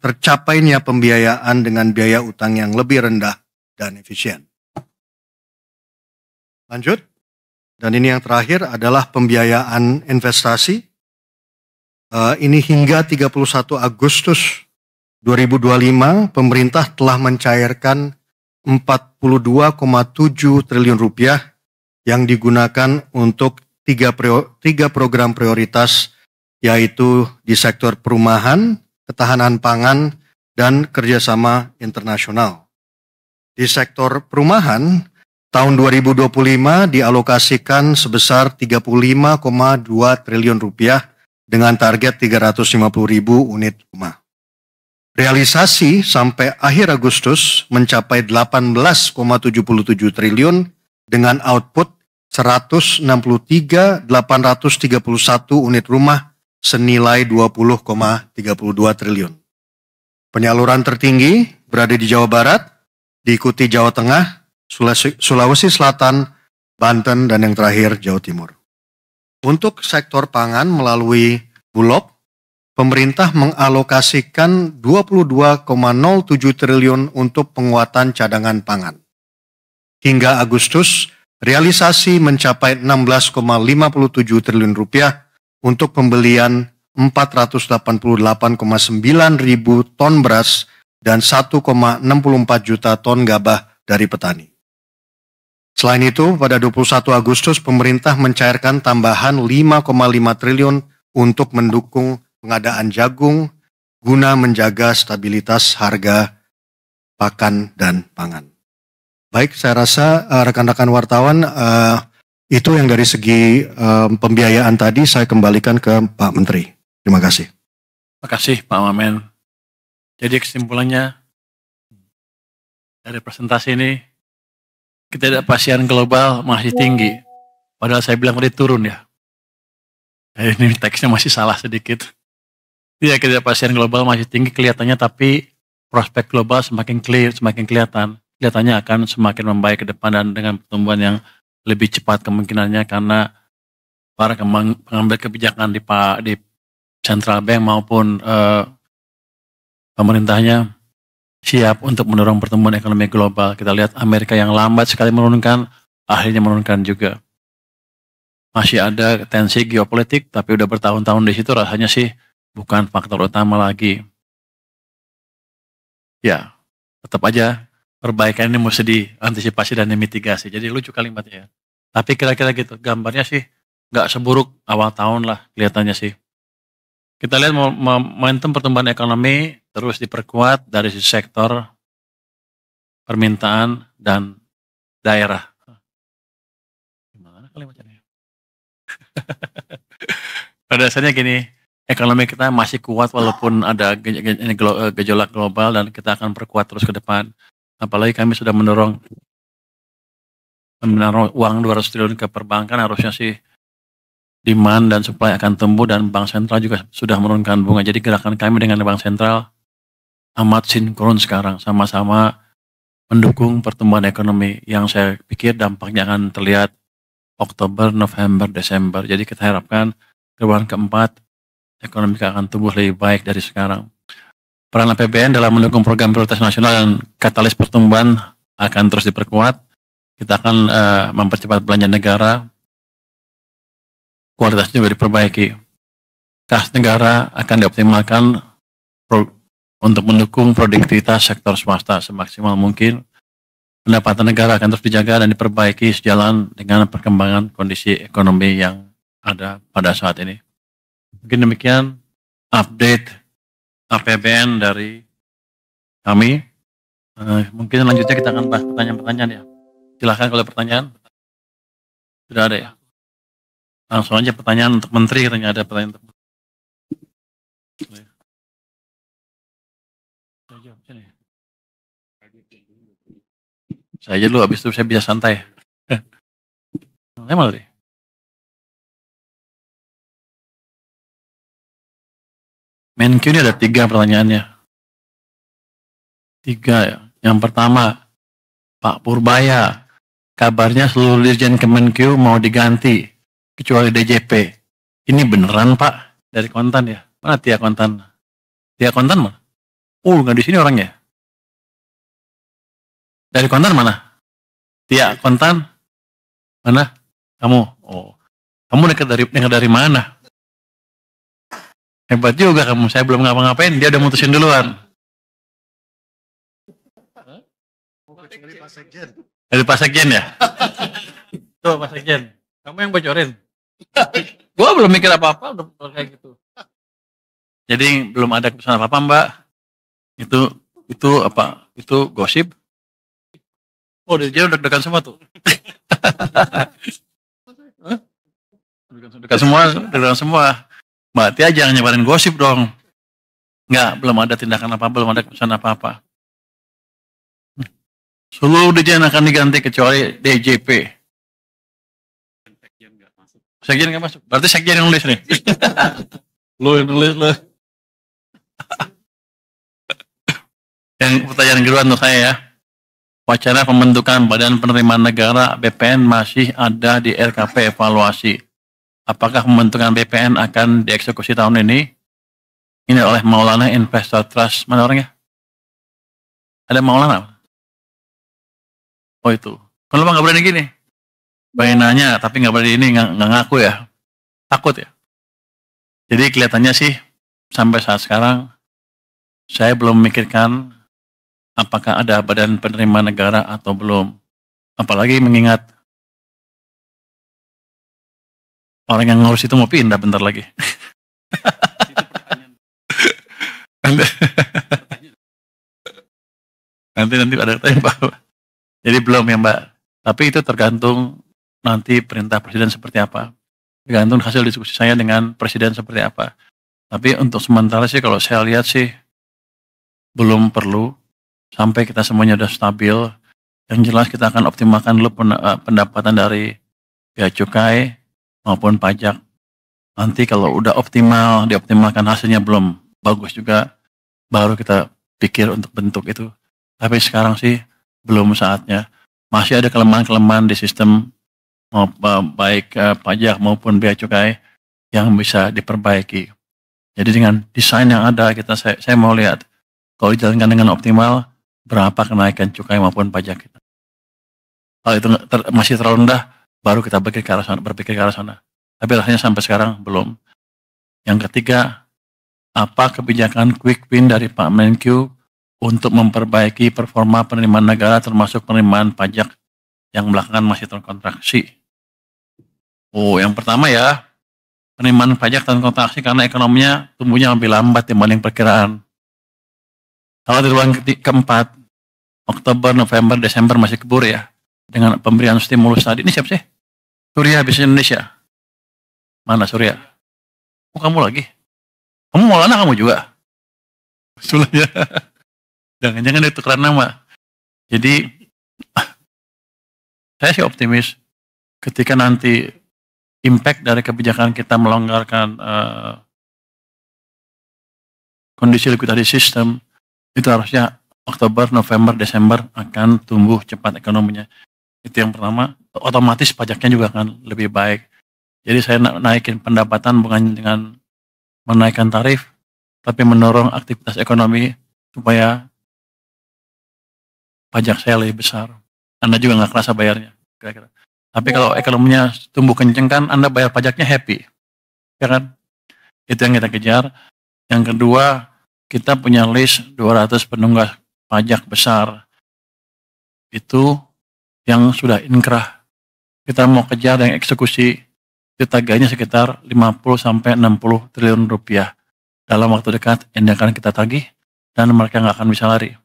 S4: tercapainya pembiayaan dengan biaya utang yang lebih rendah dan efisien. Lanjut. Dan ini yang terakhir adalah pembiayaan investasi. Ini hingga 31 Agustus 2025, pemerintah telah mencairkan 42,7 triliun rupiah yang digunakan untuk tiga program prioritas, yaitu di sektor perumahan, ketahanan pangan, dan kerjasama internasional. Di sektor perumahan, tahun 2025 dialokasikan sebesar 35,2 triliun rupiah dengan target 350.000 unit rumah. Realisasi sampai akhir Agustus mencapai 18,77 triliun dengan output 163.831 unit rumah senilai 20,32 triliun. Penyaluran tertinggi berada di Jawa Barat, diikuti Jawa Tengah, Sulawesi Selatan, Banten, dan yang terakhir Jawa Timur. Untuk sektor pangan melalui Bulog, pemerintah mengalokasikan 22,07 triliun untuk penguatan cadangan pangan. Hingga Agustus, realisasi mencapai 16,57 triliun rupiah untuk pembelian 488,9 ribu ton beras dan 1,64 juta ton gabah dari petani. Selain itu, pada 21 Agustus pemerintah mencairkan tambahan 5,5 triliun untuk mendukung pengadaan jagung guna menjaga stabilitas harga pakan dan pangan. Baik, saya rasa rekan-rekan wartawan itu yang dari segi pembiayaan tadi saya kembalikan ke Pak Menteri. Terima kasih.
S1: Terima kasih Pak Wamen. Jadi kesimpulannya dari presentasi ini, ketidakpastian global masih tinggi. Padahal saya bilang tadi turun ya. Ini teksnya masih salah sedikit. Iya, ketidakpastian global masih tinggi kelihatannya, tapi prospek global semakin clear, semakin kelihatan. Kelihatannya akan semakin membaik ke depan dan dengan pertumbuhan yang lebih cepat kemungkinannya karena para pengambil kebijakan di Central Bank maupun pemerintahnya siap untuk mendorong pertumbuhan ekonomi global. Kita lihat Amerika yang lambat sekali menurunkan, akhirnya menurunkan juga. Masih ada tensi geopolitik, tapi udah bertahun-tahun di situ rasanya sih bukan faktor utama lagi. Ya, tetap aja perbaikan ini mesti diantisipasi dan dimitigasi. Jadi lucu kalimatnya ya. Tapi kira-kira gitu, gambarnya sih nggak seburuk awal tahun lah kelihatannya sih. Kita lihat momentum pertumbuhan ekonomi terus diperkuat dari sisi sektor permintaan dan daerah. Gimana kalimatnya? Pada dasarnya gini, ekonomi kita masih kuat walaupun ada gejolak global dan kita akan perkuat terus ke depan. Apalagi kami sudah mendorong uang 200 triliun ke perbankan, harusnya sih demand dan supply akan tumbuh dan Bank Sentral juga sudah menurunkan bunga. Jadi gerakan kami dengan Bank Sentral amat sinkron sekarang, sama-sama mendukung pertumbuhan ekonomi yang saya pikir dampaknya akan terlihat Oktober, November, Desember. Jadi kita harapkan triwulan keempat ekonomi akan tumbuh lebih baik dari sekarang. Peran APBN dalam mendukung program prioritas nasional dan katalis pertumbuhan akan terus diperkuat. Kita akan mempercepat belanja negara, kualitasnya juga diperbaiki. Kas negara akan dioptimalkan untuk mendukung produktivitas sektor swasta semaksimal mungkin. Pendapatan negara akan terus dijaga dan diperbaiki sejalan dengan perkembangan kondisi ekonomi yang ada pada saat ini. Mungkin demikian update APBN dari kami. Mungkin selanjutnya kita akan bahas pertanyaan-pertanyaan ya. Silahkan kalau pertanyaan. Sudah ada ya? Langsung aja pertanyaan untuk Menteri, katanya ada pertanyaan untuk saya aja dulu, habis itu saya bisa santai. Emang deh. Menkyu ini ada 3 pertanyaannya. 3 ya. Yang pertama, Pak Purbaya, kabarnya seluruh Dirjen Kemenkyu mau diganti, kecuali DJP. Ini beneran Pak? Dari Kontan ya? Mana Tia Kontan? Tia Kontan mana? Nggak di sini orangnya. Dari Kontan mana? Tia Kontan? Mana? Kamu? Oh, kamu dekat dari mana? Hebat juga kamu. Saya belum ngapa-ngapain, dia udah mutusin duluan. Dari Pak Sekjen ya? Tuh Pak Sekjen, kamu yang bocorin. Gua belum mikir apa-apa udah kayak gitu. Jadi belum ada keputusan apa-apa Mbak. Itu apa? Itu gosip. Oh dia udah deg-degan semua tuh. Deg-degan semua. Mbak Tia jangan nyebarin gosip dong. Enggak, belum ada tindakan apa, belum ada keputusan apa-apa. Seluruh dirjen akan diganti kecuali DJP. Sekjen nggak masuk. Berarti sekjen yang nulis nih. Lu yang nulis lu. Yang pertanyaan kedua untuk saya ya. Wacana pembentukan Badan Penerimaan Negara BPN masih ada di RKP evaluasi. Apakah pembentukan BPN akan dieksekusi tahun ini? Ini oleh Maulana Investor Trust. Mana orangnya? Ada Maulana? Oh itu. Kenapa nggak berani gini? Pengen nanya, tapi nggak berani ini, nggak ngaku ya. Takut ya. Jadi kelihatannya sih, sampai saat sekarang, saya belum memikirkan apakah ada badan penerimaan negara atau belum. Apalagi mengingat orang yang ngurus itu mau pindah bentar lagi. nanti ada tanya Pak. Jadi belum ya Mbak. Tapi itu tergantung nanti perintah Presiden seperti apa. Tergantung hasil diskusi saya dengan Presiden seperti apa. Tapi untuk sementara sih kalau saya lihat sih belum perlu sampai kita semuanya sudah stabil. Yang jelas kita akan optimalkan dulu pendapatan dari bea cukai maupun pajak. Nanti kalau udah optimal, dioptimalkan hasilnya belum bagus juga, baru kita pikir untuk bentuk itu. Tapi sekarang sih belum saatnya. Masih ada kelemahan-kelemahan di sistem baik pajak maupun bea cukai yang bisa diperbaiki. Jadi dengan desain yang ada saya mau lihat kalau dijalankan dengan optimal berapa kenaikan cukai maupun pajak kita. Kalau itu masih terlalu rendah, baru kita berpikir ke arah sana. Tapi rasanya sampai sekarang belum. Yang ketiga, apa kebijakan quick win dari Pak Menkyu untuk memperbaiki performa penerimaan negara termasuk penerimaan pajak yang belakangan masih terkontraksi. Oh, yang pertama ya, penerimaan pajak terkontraksi karena ekonominya tumbuhnya lebih lambat dibanding perkiraan. Kalau di ruang keempat, Oktober, November, Desember masih kebur ya, dengan pemberian stimulus tadi. Ini siapa sih? Surya Bisnis Indonesia. Mana Surya? Oh, kamu lagi? Kamu Maulana kamu juga? Surya. Jangan-jangan itu karena nama. Jadi, saya sih optimis ketika nanti impact dari kebijakan kita melonggarkan kondisi likuiditas sistem, itu harusnya Oktober, November, Desember akan tumbuh cepat ekonominya. Itu yang pertama, otomatis pajaknya juga akan lebih baik. Jadi saya naikin pendapatan bukan dengan menaikkan tarif, tapi mendorong aktivitas ekonomi supaya pajak saya lebih besar. Anda juga nggak kerasa bayarnya, kira-kira. Tapi kalau ekonominya tumbuh kenceng kan, Anda bayar pajaknya happy, ya kan? Itu yang kita kejar. Yang kedua, kita punya list 200 penunggak pajak besar. Itu yang sudah inkrah. Kita mau kejar yang eksekusi, itu tagihannya sekitar 50-60 triliun rupiah. Dalam waktu dekat, ini akan kita tagih, dan mereka nggak akan bisa lari.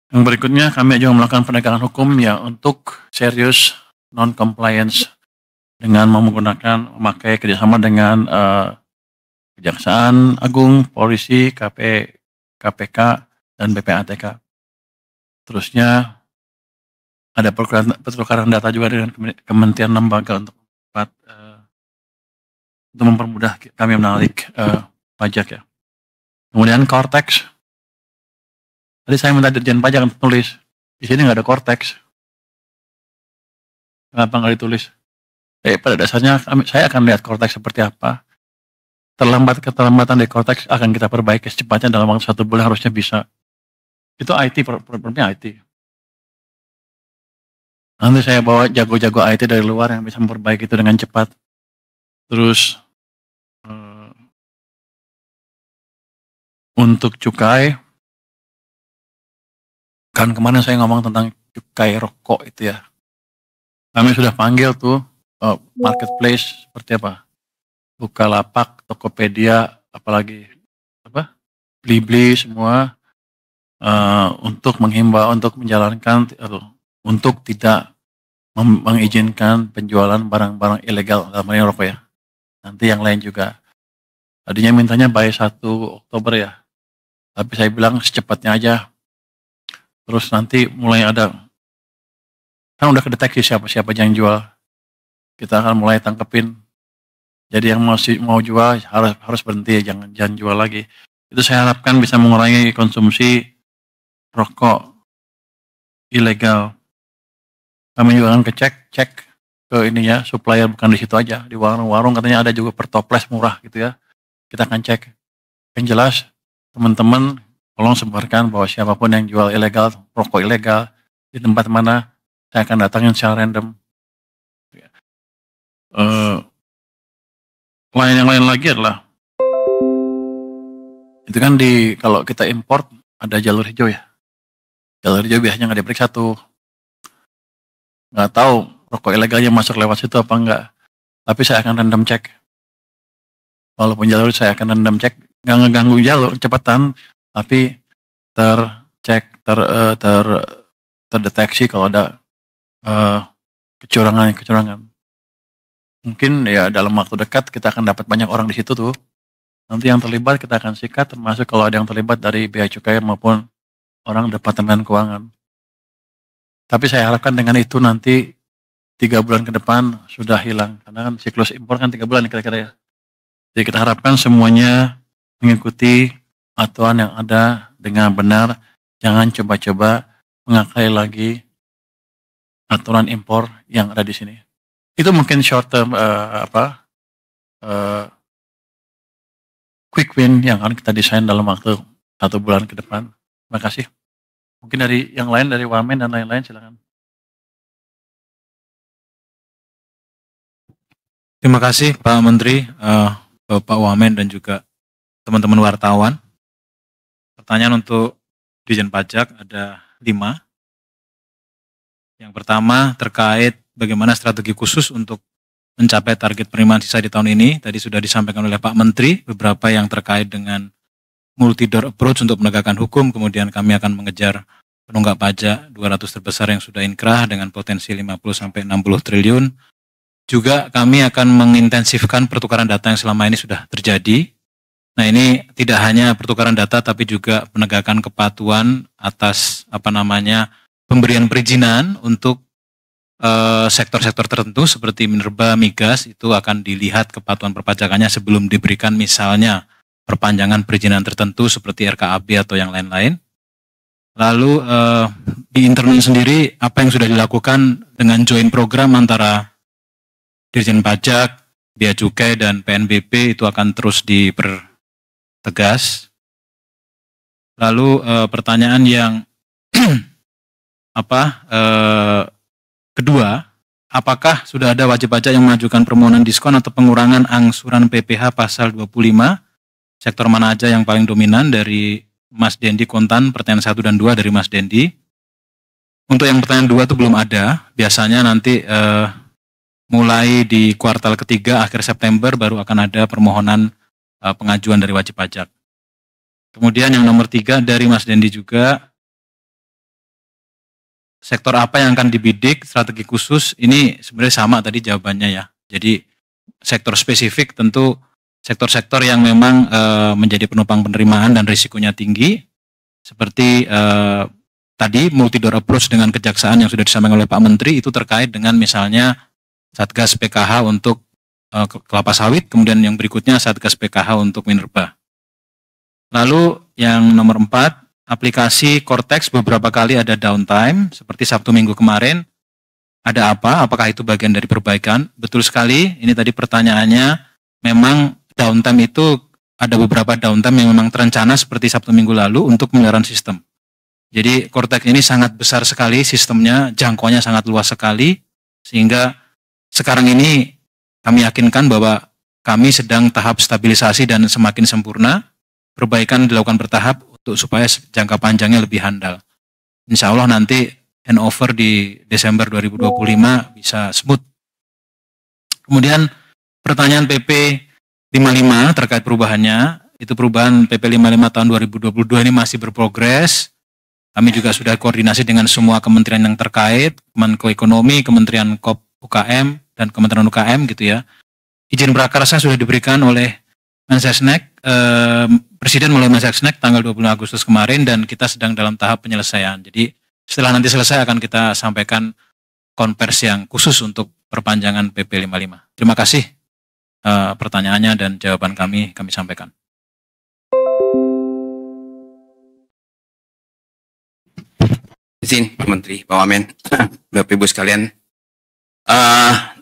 S1: Yang berikutnya kami juga melakukan penegakan hukum ya untuk serius non-compliance dengan memakai kerjasama dengan Kejaksaan Agung, Polisi, KPK, dan BPATK. Terusnya ada pertukaran data juga dengan kementerian lembaga untuk untuk mempermudah kami menarik pajak ya. Kemudian Cortex. Tadi saya minta Dirjen Pajak untuk tulis. Di sini nggak ada Cortex. Kenapa nggak ditulis? Pada dasarnya saya akan lihat Cortex seperti apa. Keterlambatan dari Cortex akan kita perbaiki secepatnya dalam waktu 1 bulan harusnya bisa. Itu IT, problemnya IT. Nanti saya bawa jago-jago IT dari luar yang bisa memperbaiki itu dengan cepat. Terus untuk cukai, kan kemarin saya ngomong tentang cukai rokok itu ya. Kami sudah panggil tuh marketplace seperti apa? Bukalapak, Tokopedia, apalagi apa? Blibli semua untuk menghimbau, untuk menjalankan atau untuk tidak mengizinkan penjualan barang-barang ilegal dalam hal rokok ya. Nanti yang lain juga. Tadinya mintanya by 1 Oktober ya. Tapi saya bilang secepatnya aja. Terus nanti mulai ada, kan udah kedeteksi siapa-siapa yang jual. Kita akan mulai tangkepin. Jadi yang masih mau jual harus berhenti, jangan jual lagi. Itu saya harapkan bisa mengurangi konsumsi rokok ilegal. Kami juga akan cek ke ininya, supplier bukan di situ aja, di warung-warung katanya ada juga per toples murah gitu ya. Kita akan cek. Yang jelas teman-teman tolong sebarkan bahwa siapapun yang jual ilegal, rokok ilegal di tempat mana, saya akan datangin secara random. Yang lain lagi adalah itu kan kalau kita import ada jalur hijau ya. Jalur hijau biasanya nggak diperiksa tuh. Nggak tahu rokok ilegalnya masuk lewat situ apa enggak. Tapi saya akan random cek. Walaupun jalur saya akan random cek, nggak ngeganggu jalur cepatan, tapi tercek, terdeteksi kalau ada kecurangan. Mungkin ya dalam waktu dekat kita akan dapat banyak orang di situ tuh. Nanti yang terlibat kita akan sikat, termasuk kalau ada yang terlibat dari Bea Cukai maupun orang Departemen Keuangan. Tapi saya harapkan dengan itu nanti 3 bulan ke depan sudah hilang. Karena kan siklus impor kan 3 bulan kira-kira ya. Jadi kita harapkan semuanya mengikuti aturan yang ada dengan benar. Jangan coba-coba mengakali lagi aturan impor yang ada di sini. Itu mungkin short term quick win yang akan kita desain dalam waktu 1 bulan ke depan. Terima kasih. Mungkin dari yang lain, dari Wamen dan lain-lain, silakan.
S5: Terima kasih Pak Menteri, Bapak Wamen dan juga teman-teman wartawan. Pertanyaan untuk Dirjen Pajak ada 5. Yang pertama terkait bagaimana strategi khusus untuk mencapai target penerimaan sisa di tahun ini. Tadi sudah disampaikan oleh Pak Menteri, beberapa yang terkait dengan multi-door approach untuk menegakkan hukum, kemudian kami akan mengejar penunggak pajak 200 terbesar yang sudah inkrah dengan potensi 50-60 triliun. Juga kami akan mengintensifkan pertukaran data yang selama ini sudah terjadi. Nah ini tidak hanya pertukaran data tapi juga penegakan kepatuhan atas pemberian perizinan untuk sektor-sektor tertentu seperti minerba, migas, itu akan dilihat kepatuhan perpajakannya sebelum diberikan misalnya perpanjangan perizinan tertentu seperti RKAB atau yang lain-lain. Lalu di internal sendiri apa yang sudah dilakukan dengan joint program antara Dirjen Pajak, Bea Cukai dan PNBP itu akan terus dipertegas. Lalu pertanyaan yang kedua, apakah sudah ada wajib pajak yang mengajukan permohonan diskon atau pengurangan angsuran PPh pasal 25? Sektor mana aja yang paling dominan? Dari Mas Dendi Kontan, pertanyaan 1 dan 2 dari Mas Dendi. Untuk yang pertanyaan 2 itu belum ada. Biasanya nanti mulai di kuartal ketiga akhir September baru akan ada permohonan pengajuan dari wajib pajak. Kemudian yang nomor 3 dari Mas Dendi juga, sektor apa yang akan dibidik strategi khusus? Ini sebenarnya sama tadi jawabannya ya. Jadi sektor spesifik tentu sektor-sektor yang memang menjadi penopang penerimaan dan risikonya tinggi. Seperti tadi multi-door approach dengan kejaksaan yang sudah disampaikan oleh Pak Menteri itu terkait dengan misalnya Satgas PKH untuk kelapa sawit, kemudian yang berikutnya Satgas PKH untuk minerba. Lalu yang nomor 4, aplikasi Cortex beberapa kali ada downtime, seperti Sabtu Minggu kemarin. Ada apa? Apakah itu bagian dari perbaikan? Betul sekali, ini tadi pertanyaannya, memang downtime itu ada beberapa downtime yang memang terencana seperti Sabtu Minggu lalu untuk pemeliharaan sistem. Jadi Cortex ini sangat besar sekali sistemnya, jangkauannya sangat luas sekali, sehingga sekarang ini kami yakinkan bahwa kami sedang tahap stabilisasi dan semakin sempurna, perbaikan dilakukan bertahap untuk supaya jangka panjangnya lebih handal. Insya Allah nanti handover di Desember 2025 bisa smooth. Kemudian pertanyaan PP 55 terkait perubahannya, itu perubahan PP 55 tahun 2022 ini masih berprogres. Kami juga sudah koordinasi dengan semua kementerian yang terkait, Kemenko Ekonomi, Kementerian UKM, dan Kementerian UKM gitu ya. Izin prakarsa sudah diberikan oleh Mensesnek, Presiden melalui Mensesnek tanggal 20 Agustus kemarin, dan kita sedang dalam tahap penyelesaian. Jadi setelah nanti selesai akan kita sampaikan konversi yang khusus untuk perpanjangan PP 55. Terima kasih pertanyaannya dan jawaban kami sampaikan.
S6: Izin Pak Menteri, Pak Wamen, Bapak Ibu sekalian.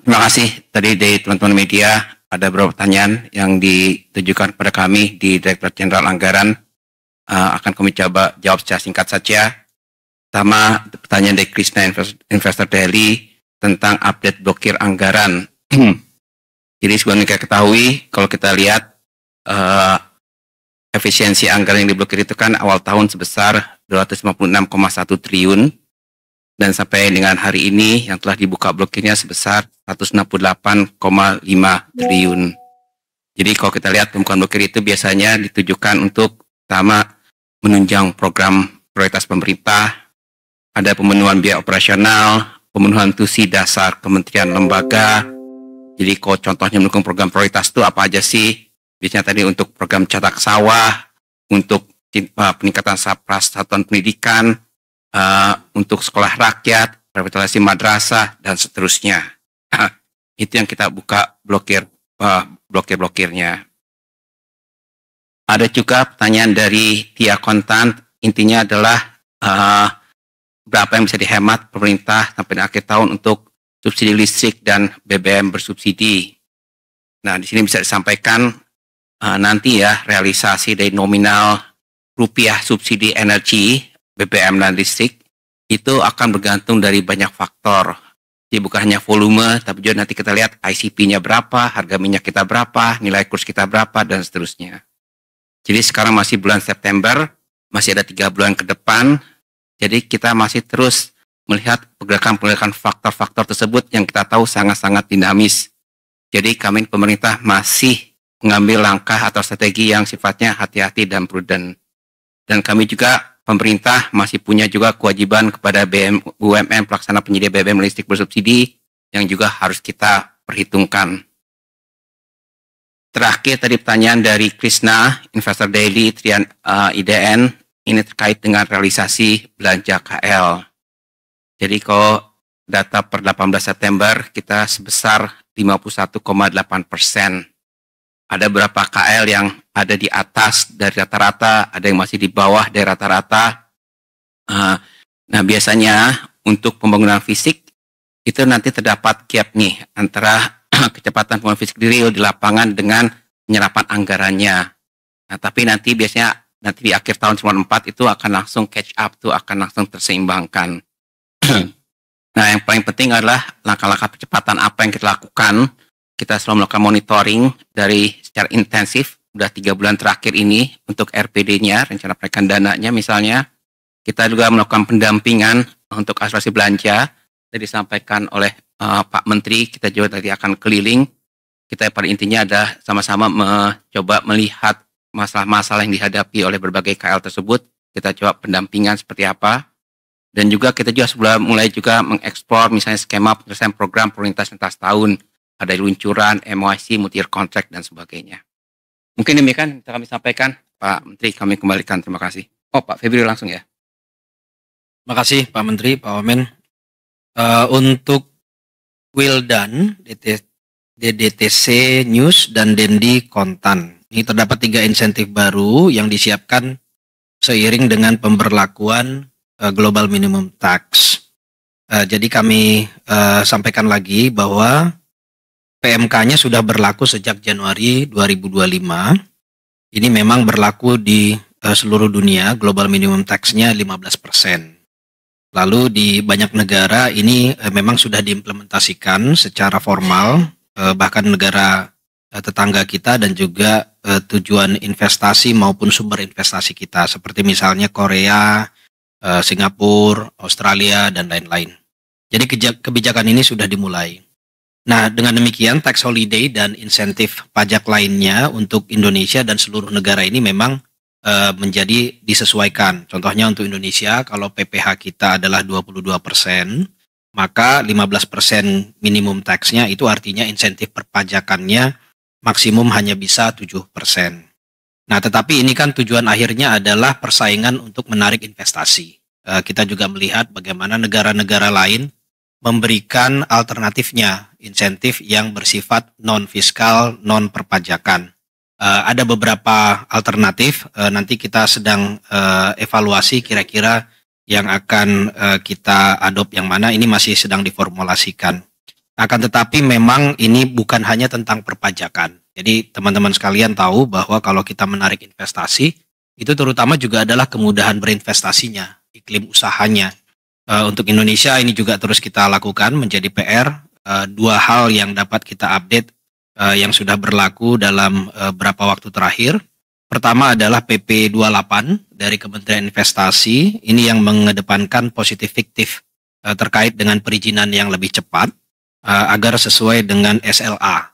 S6: Terima kasih tadi dari teman-teman media, ada beberapa pertanyaan yang ditujukan kepada kami di Direktorat Jenderal Anggaran. Akan kami coba jawab secara singkat saja. Pertama, pertanyaan dari Krishna Investor Daily tentang update blokir anggaran. Jadi sebagaimana kita ketahui, kalau kita lihat efisiensi anggaran yang diblokir itu kan awal tahun sebesar 256,1 triliun, dan sampai dengan hari ini yang telah dibuka blokirnya sebesar 168,5 triliun. Jadi kalau kita lihat pembukaan blokir itu biasanya ditujukan untuk pertama menunjang program prioritas pemerintah, ada pemenuhan biaya operasional, pemenuhan tusi dasar kementerian lembaga. Jadi kalau contohnya mendukung program prioritas itu apa aja sih? Biasanya tadi untuk program cetak sawah, untuk peningkatan satuan pendidikan, untuk sekolah rakyat, revitalisasi madrasah, dan seterusnya. Itu yang kita buka blokirnya. Ada juga pertanyaan dari Tia Kontan, intinya adalah berapa yang bisa dihemat pemerintah sampai akhir tahun untuk subsidi listrik dan BBM bersubsidi. Nah, di sini bisa disampaikan nanti ya realisasi dari nominal rupiah subsidi energi BBM dan listrik itu akan bergantung dari banyak faktor. Jadi bukan hanya volume, tapi juga nanti kita lihat ICP-nya berapa, harga minyak kita berapa, nilai kurs kita berapa, dan seterusnya. Jadi sekarang masih bulan September, masih ada 3 bulan ke depan, jadi kita masih terus melihat pergerakan faktor-faktor tersebut yang kita tahu sangat-sangat dinamis. Jadi kami pemerintah masih mengambil langkah atau strategi yang sifatnya hati-hati dan prudent. Dan kami juga pemerintah masih punya juga kewajiban kepada BUMN pelaksana penyedia BBM listrik bersubsidi yang juga harus kita perhitungkan. Terakhir tadi pertanyaan dari Krishna, Investor Daily, Trian IDN, ini terkait dengan realisasi belanja KL. Jadi kalau data per 18 September kita sebesar 51,8%. Ada beberapa KL yang ada di atas dari rata-rata, ada yang masih di bawah dari rata-rata. Nah biasanya untuk pembangunan fisik itu nanti terdapat gap nih antara kecepatan pembangunan fisik di real di lapangan dengan penyerapan anggarannya. Nah tapi nanti biasanya nanti di akhir tahun 94 itu akan langsung catch up tuh, akan langsung terseimbangkan. Nah yang paling penting adalah langkah-langkah percepatan apa yang kita lakukan. Kita selalu melakukan monitoring dari secara intensif, udah 3 bulan terakhir ini untuk RPD-nya, rencana penaikan dananya misalnya. Kita juga melakukan pendampingan untuk asuransi belanja, tadi disampaikan oleh Pak Menteri, kita juga tadi akan keliling. Kita pada intinya ada sama-sama mencoba melihat masalah-masalah yang dihadapi oleh berbagai KL tersebut, kita coba pendampingan seperti apa. Dan juga kita juga sudah mulai juga mengeksplor misalnya skema penyelesaian program prioritas lintas tahun, ada luncuran, MOIC, multi-year contract, dan sebagainya. Mungkin demikian yang kami sampaikan, Pak Menteri, kami kembalikan. Terima kasih. Oh, Pak Febri langsung ya.
S7: Terima kasih Pak Menteri, Pak Wamen. Untuk Wildan, DDTC News, dan Dendi Kontan. Ini terdapat 3 insentif baru yang disiapkan seiring dengan pemberlakuan Global Minimum Tax. Jadi kami sampaikan lagi bahwa PMK-nya sudah berlaku sejak Januari 2025. Ini memang berlaku di seluruh dunia, Global Minimum Tax-nya 15%. Lalu di banyak negara ini memang sudah diimplementasikan secara formal, bahkan negara tetangga kita dan juga tujuan investasi maupun sumber investasi kita, seperti misalnya Korea, Singapura, Australia, dan lain-lain. Jadi kebijakan ini sudah dimulai. Nah, dengan demikian tax holiday dan insentif pajak lainnya untuk Indonesia dan seluruh negara ini memang menjadi disesuaikan. Contohnya untuk Indonesia, kalau PPh kita adalah 22%, maka 15% minimum tax-nya itu artinya insentif perpajakannya maksimum hanya bisa 7%. Nah, tetapi ini kan tujuan akhirnya adalah persaingan untuk menarik investasi. Kita juga melihat bagaimana negara-negara lain memberikan alternatifnya, insentif yang bersifat non-fiskal, non-perpajakan. Ada beberapa alternatif, nanti kita sedang evaluasi kira-kira yang akan kita adopt yang mana, ini masih sedang diformulasikan. Akan tetapi memang ini bukan hanya tentang perpajakan. Jadi teman-teman sekalian tahu bahwa kalau kita menarik investasi, itu terutama juga adalah kemudahan berinvestasinya, iklim usahanya. Untuk Indonesia ini juga terus kita lakukan menjadi PR, 2 hal yang dapat kita update yang sudah berlaku dalam beberapa waktu terakhir. Pertama adalah PP 28 dari Kementerian Investasi, ini yang mengedepankan positif fiktif terkait dengan perizinan yang lebih cepat agar sesuai dengan SLA.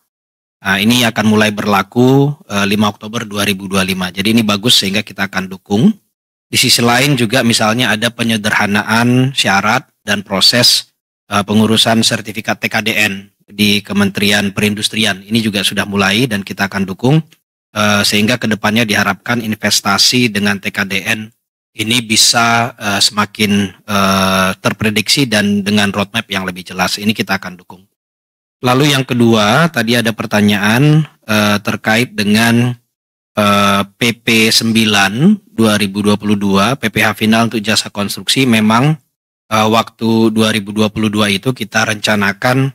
S7: Ini akan mulai berlaku 5 Oktober 2025. Jadi ini bagus sehingga kita akan dukung. Di sisi lain juga misalnya ada penyederhanaan syarat dan proses pengurusan sertifikat TKDN di Kementerian Perindustrian. Ini juga sudah mulai dan kita akan dukung sehingga kedepannya diharapkan investasi dengan TKDN ini bisa semakin terprediksi dan dengan roadmap yang lebih jelas. Ini kita akan dukung. Lalu yang kedua, tadi ada pertanyaan terkait dengan PP 9 2022, PPh final untuk jasa konstruksi. Memang waktu 2022 itu kita rencanakan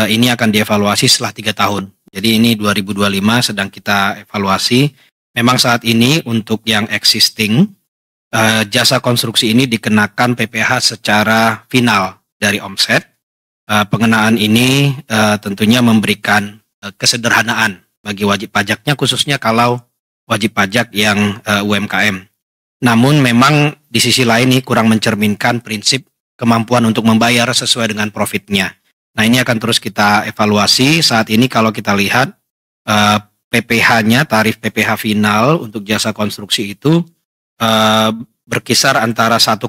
S7: ini akan dievaluasi setelah 3 tahun. Jadi ini 2025 sedang kita evaluasi. Memang saat ini untuk yang existing, jasa konstruksi ini dikenakan PPh secara final dari omset. Pengenaan ini tentunya memberikan kesederhanaan bagi wajib pajaknya, khususnya kalau wajib pajak yang UMKM. Namun memang di sisi lain ini kurang mencerminkan prinsip kemampuan untuk membayar sesuai dengan profitnya. Nah, ini akan terus kita evaluasi. Saat ini kalau kita lihat PPh-nya, tarif PPh final untuk jasa konstruksi itu berkisar antara 1,75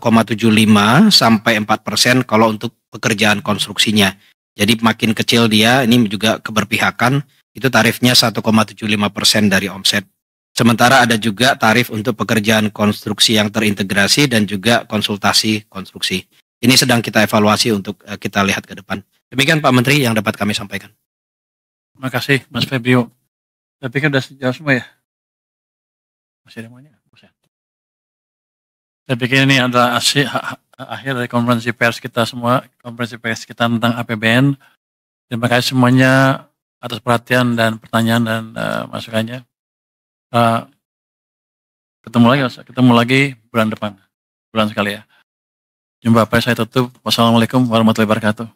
S7: sampai 4% kalau untuk pekerjaan konstruksinya. Jadi makin kecil dia, ini juga keberpihakan, itu tarifnya 1,75% dari omset. Sementara ada juga tarif untuk pekerjaan konstruksi yang terintegrasi dan juga konsultasi konstruksi. Ini sedang kita evaluasi untuk kita lihat ke depan. Demikian Pak Menteri yang dapat kami sampaikan.
S1: Terima kasih Mas Febrio. Saya pikir sudah jawab semua ya. Masih ada semuanya? Saya pikir ini adalah akhir dari konferensi pers kita semua, konferensi pers kita tentang APBN. Terima kasih semuanya atas perhatian dan pertanyaan dan masukannya. Ketemu lagi bulan depan, bulan sekali ya. Jumpa pers saya tutup. Wassalamualaikum warahmatullahi wabarakatuh.